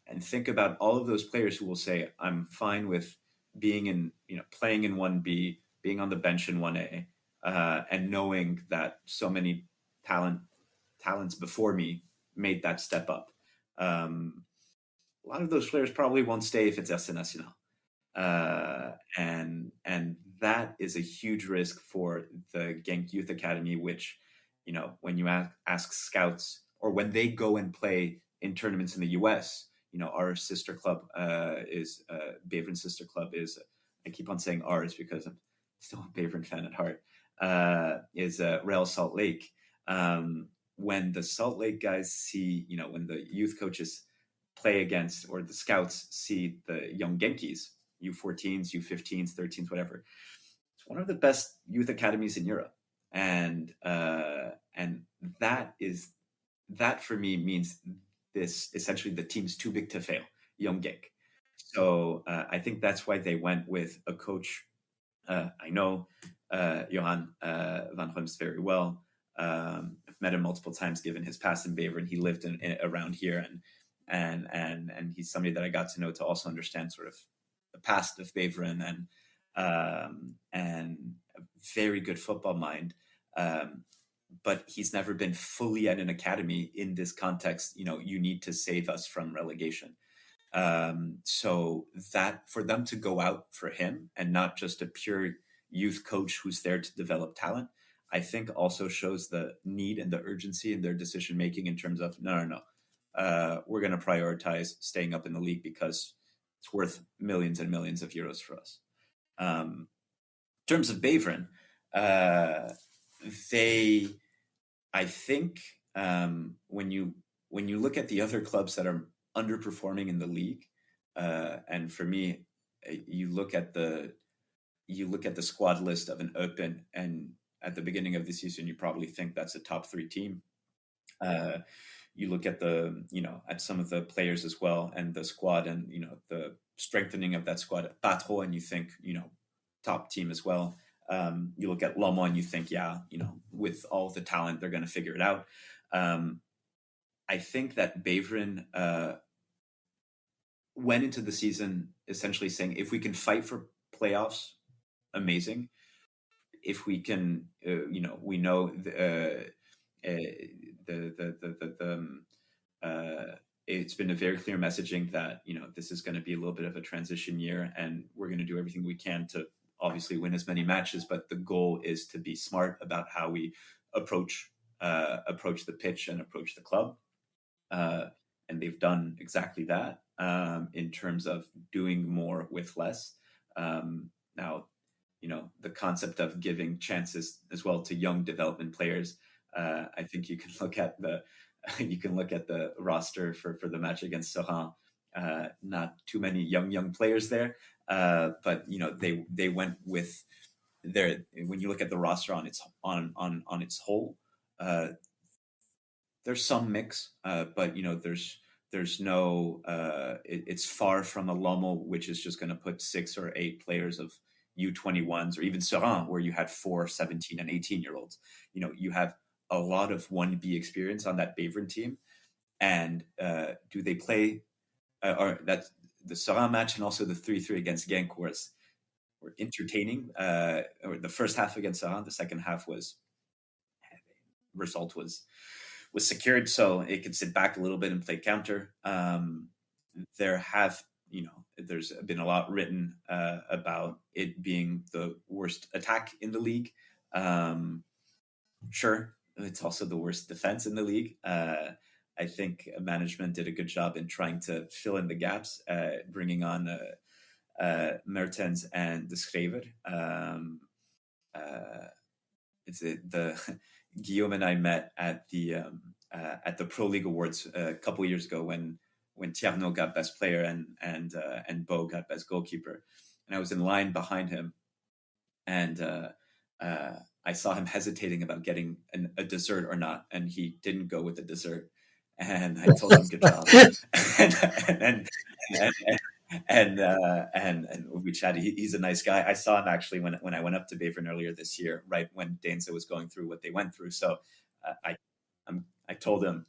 and think about all of those players who will say, I'm fine with being in, playing in 1B, being on the bench in 1A, and knowing that so many talents before me made that step up. A lot of those players probably won't stay if it's SN Nacional. And that is a huge risk for the Genk Youth Academy, which, when you ask scouts, or when they go and play in tournaments in the US, our sister club is Beveren's sister club is, I keep on saying ours because I'm still a Beveren fan at heart, is Real Salt Lake. When the Salt Lake guys see, when the youth coaches play against, or the scouts see the young Genkies, U14s, U15s, 13s, whatever, it's one of the best youth academies in Europe. And that for me means this, essentially the team's too big to fail, young Genk. So I think that's why they went with a coach. I know Johan van Hulst very well. I've met him multiple times, given his past in Beveren. He lived around here, and he's somebody that I got to know to also understand sort of the past of Beveren, and a very good football mind. But he's never been fully at an academy in this context. You need to save us from relegation. So that for them to go out for him and not just a pure youth coach who's there to develop talent, I think also shows the need and the urgency in their decision making in terms of no. We're going to prioritize staying up in the league because it's worth millions and millions of euros for us. In terms of Beveren, I think when you look at the other clubs that are underperforming in the league, and for me, you look at the squad list of an Open, and at the beginning of the season, you probably think that's a top 3 team. You look at at some of the players as well, and the squad, and the strengthening of that squad at Patro, and you think top team as well. You look at Lomo and you think, with all the talent, they're going to figure it out. I think that Beveren went into the season essentially saying, if we can fight for playoffs, amazing. If we can, we know it's been a very clear messaging that this is going to be a little bit of a transition year, and we're going to do everything we can to obviously win as many matches, but the goal is to be smart about how we approach the pitch and approach the club. And they've done exactly that in terms of doing more with less. Now, the concept of giving chances as well to young development players. I think you can look at the roster for the match against Soran. Not too many young players there, but they went with their. When you look at the roster on its whole, there's some mix, but there's no. It's far from a Lomo, which is just going to put 6 or 8 players of U21s, or even Soran, where you had 4 17 and 18-year-olds. You have a lot of 1B experience on that Beveren team, and do they play? Or that's the Soran match, and also the 3-3 against Genk were entertaining. Or the first half against Soran, the second half result was secured, so it could sit back a little bit and play counter. There's been a lot written about it being the worst attack in the league. Sure, it's also the worst defense in the league. I think management did a good job in trying to fill in the gaps, bringing on Mertens and De Schrever. Guillaume and I met at the Pro League Awards a couple of years ago when Tierno got best player and Bo got best goalkeeper, and I was in line behind him, and I saw him hesitating about getting a dessert or not, and he didn't go with the dessert. And I told him, "Good job." and we chatted. He's a nice guy. I saw him actually when I went up to Beveren earlier this year, right when Dender was going through what they went through. So I told him,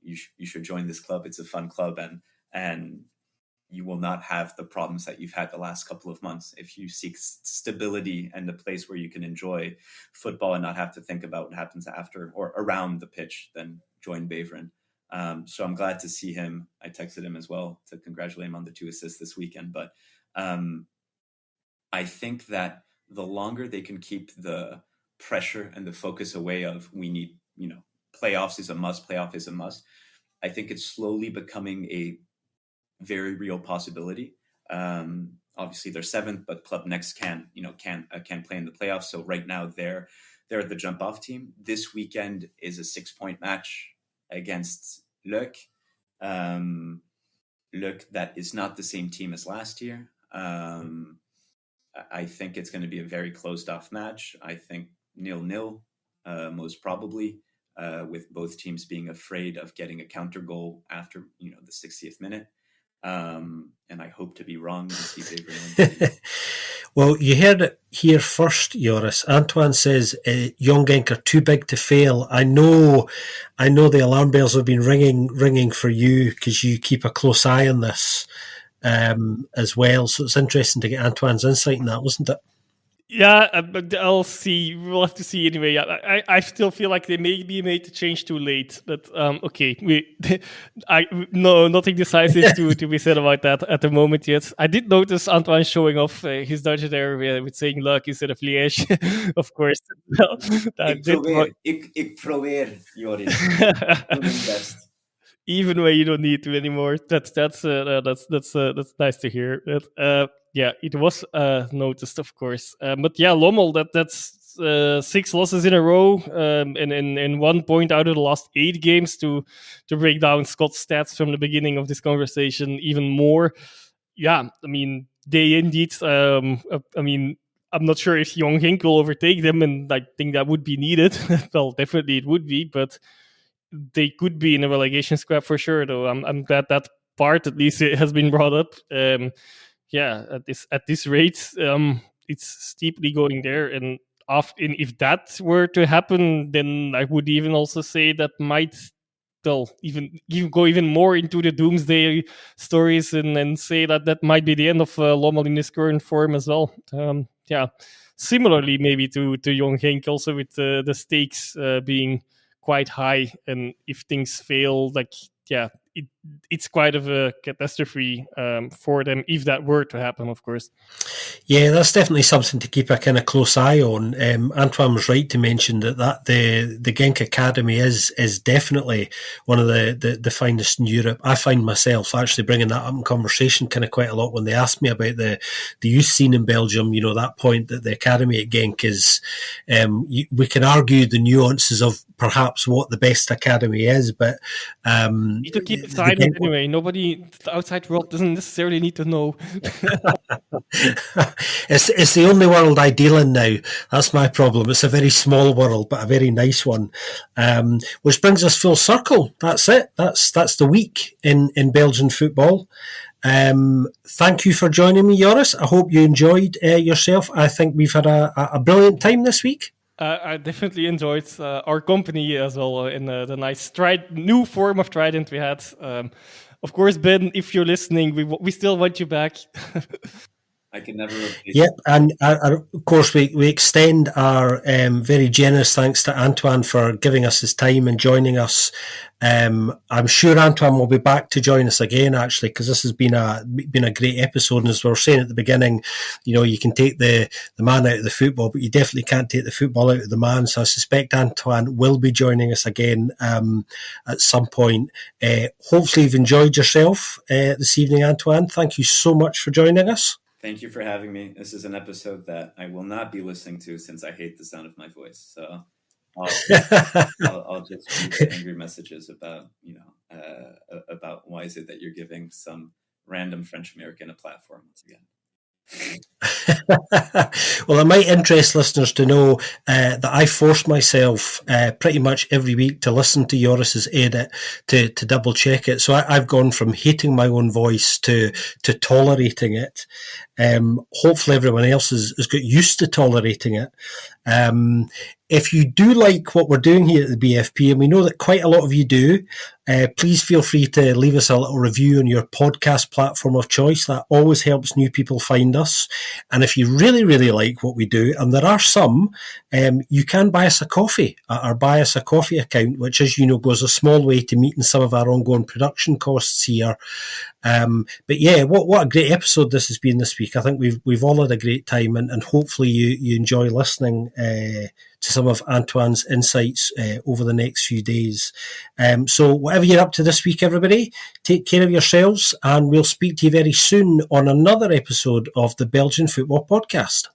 "You should join this club. It's a fun club, and and you will not have the problems that you've had the last couple of months. If you seek stability and a place where you can enjoy football and not have to think about what happens after or around the pitch, then join Beveren. So I'm glad to see him. I texted him as well to congratulate him on the 2 assists this weekend. But I think that the longer they can keep the pressure and the focus away of we need, playoffs is a must, playoff is a must, I think it's slowly becoming a very real possibility. Obviously they're 7th, but Club Next can play in the playoffs. So right now they're the jump off team. This weekend is a 6-point match against Luc. Luc, that is not the same team as last year. I think it's going to be a very closed off match. I think 0-0, most probably, with both teams being afraid of getting a counter goal after, the 60th minute. And I hope to be wrong and see Beveren. Well, you heard it here first, Joris. Antoine says Young Genk are too big to fail. I know the alarm bells have been ringing for you because you keep a close eye on this as well. So it's interesting to get Antoine's insight in that, wasn't it? Yeah, but I'll see. We'll have to see anyway. I still feel like they maybe made the change too late. But okay, nothing decisive to be said about that at the moment yet. I did notice Antoine showing off his Dutch there with saying luck instead of Liège, of course. Ik probeer, Joris. Doe mijn best. Even when you don't need to anymore. That's nice to hear. But, yeah, it was noticed, of course. But yeah, Lommel, that's 6 losses in a row, and 1 point out of the last 8 games to break down Scott's stats from the beginning of this conversation even more. Yeah, I mean, they indeed. I'm not sure if Young Genk will overtake them, and I think that would be needed. Well, definitely it would be, but they could be in a relegation scrap for sure. Though I'm glad that part at least it has been brought up. Yeah, at this rate, it's steeply going there. And if that were to happen, then I would even also say that might, well, even go even more into the doomsday stories and say that might be the end of Lommel in his current form as well. Yeah, similarly maybe to Young Genk, also with the stakes being quite high, and if things fail, it's quite of a catastrophe for them if that were to happen, of course. Yeah, that's definitely something to keep a kind of close eye on. Antoine was right to mention that the Genk Academy is definitely one of the finest in Europe. I find myself actually bringing that up in conversation kind of quite a lot when they ask me about the youth scene in Belgium. That point that the academy at Genk is, we can argue the nuances of perhaps what the best academy is, but you need to keep it silent anyway. Nobody, the outside world doesn't necessarily need to know. It's the only world I deal in now. That's my problem. It's a very small world, but a very nice one. Which brings us full circle. That's it. That's the week in Belgian football. Thank you for joining me, Joris. I hope you enjoyed yourself. I think we've had a brilliant time this week. I definitely enjoyed our company as well in the nice new form of Trident we had. Of course, Ben, if you're listening, we still want you back. I can never replace Yep, and of course we extend our very generous thanks to Antoine for giving us his time and joining us. I'm sure Antoine will be back to join us again, actually, because this has been a great episode. And as we were saying at the beginning, you can take the man out of the football, but you definitely can't take the football out of the man. So I suspect Antoine will be joining us again at some point. Hopefully you've enjoyed yourself this evening, Antoine. Thank you so much for joining us. Thank you for having me. This is an episode that I will not be listening to since I hate the sound of my voice. So I'll just read the angry messages about, about why is it that you're giving some random French American a platform once again. Well, it might interest listeners to know that I force myself pretty much every week to listen to Joris's edit to double check it. So I've gone from hating my own voice to tolerating it. Hopefully everyone else has got used to tolerating it. If you do like what we're doing here at the BFP, and we know that quite a lot of you do, please feel free to leave us a little review on your podcast platform of choice. That always helps new people find us. And if you really, really like what we do, and there are some, you can buy us a coffee at our Buy Us a Coffee account, which, as you know, goes a small way to meeting some of our ongoing production costs here. But yeah, what a great episode this has been this week. I think we've all had a great time, and hopefully you enjoy listening to some of Antoine's insights over the next few days. So whatever you're up to this week, everybody, take care of yourselves, and we'll speak to you very soon on another episode of the Belgian Football Podcast.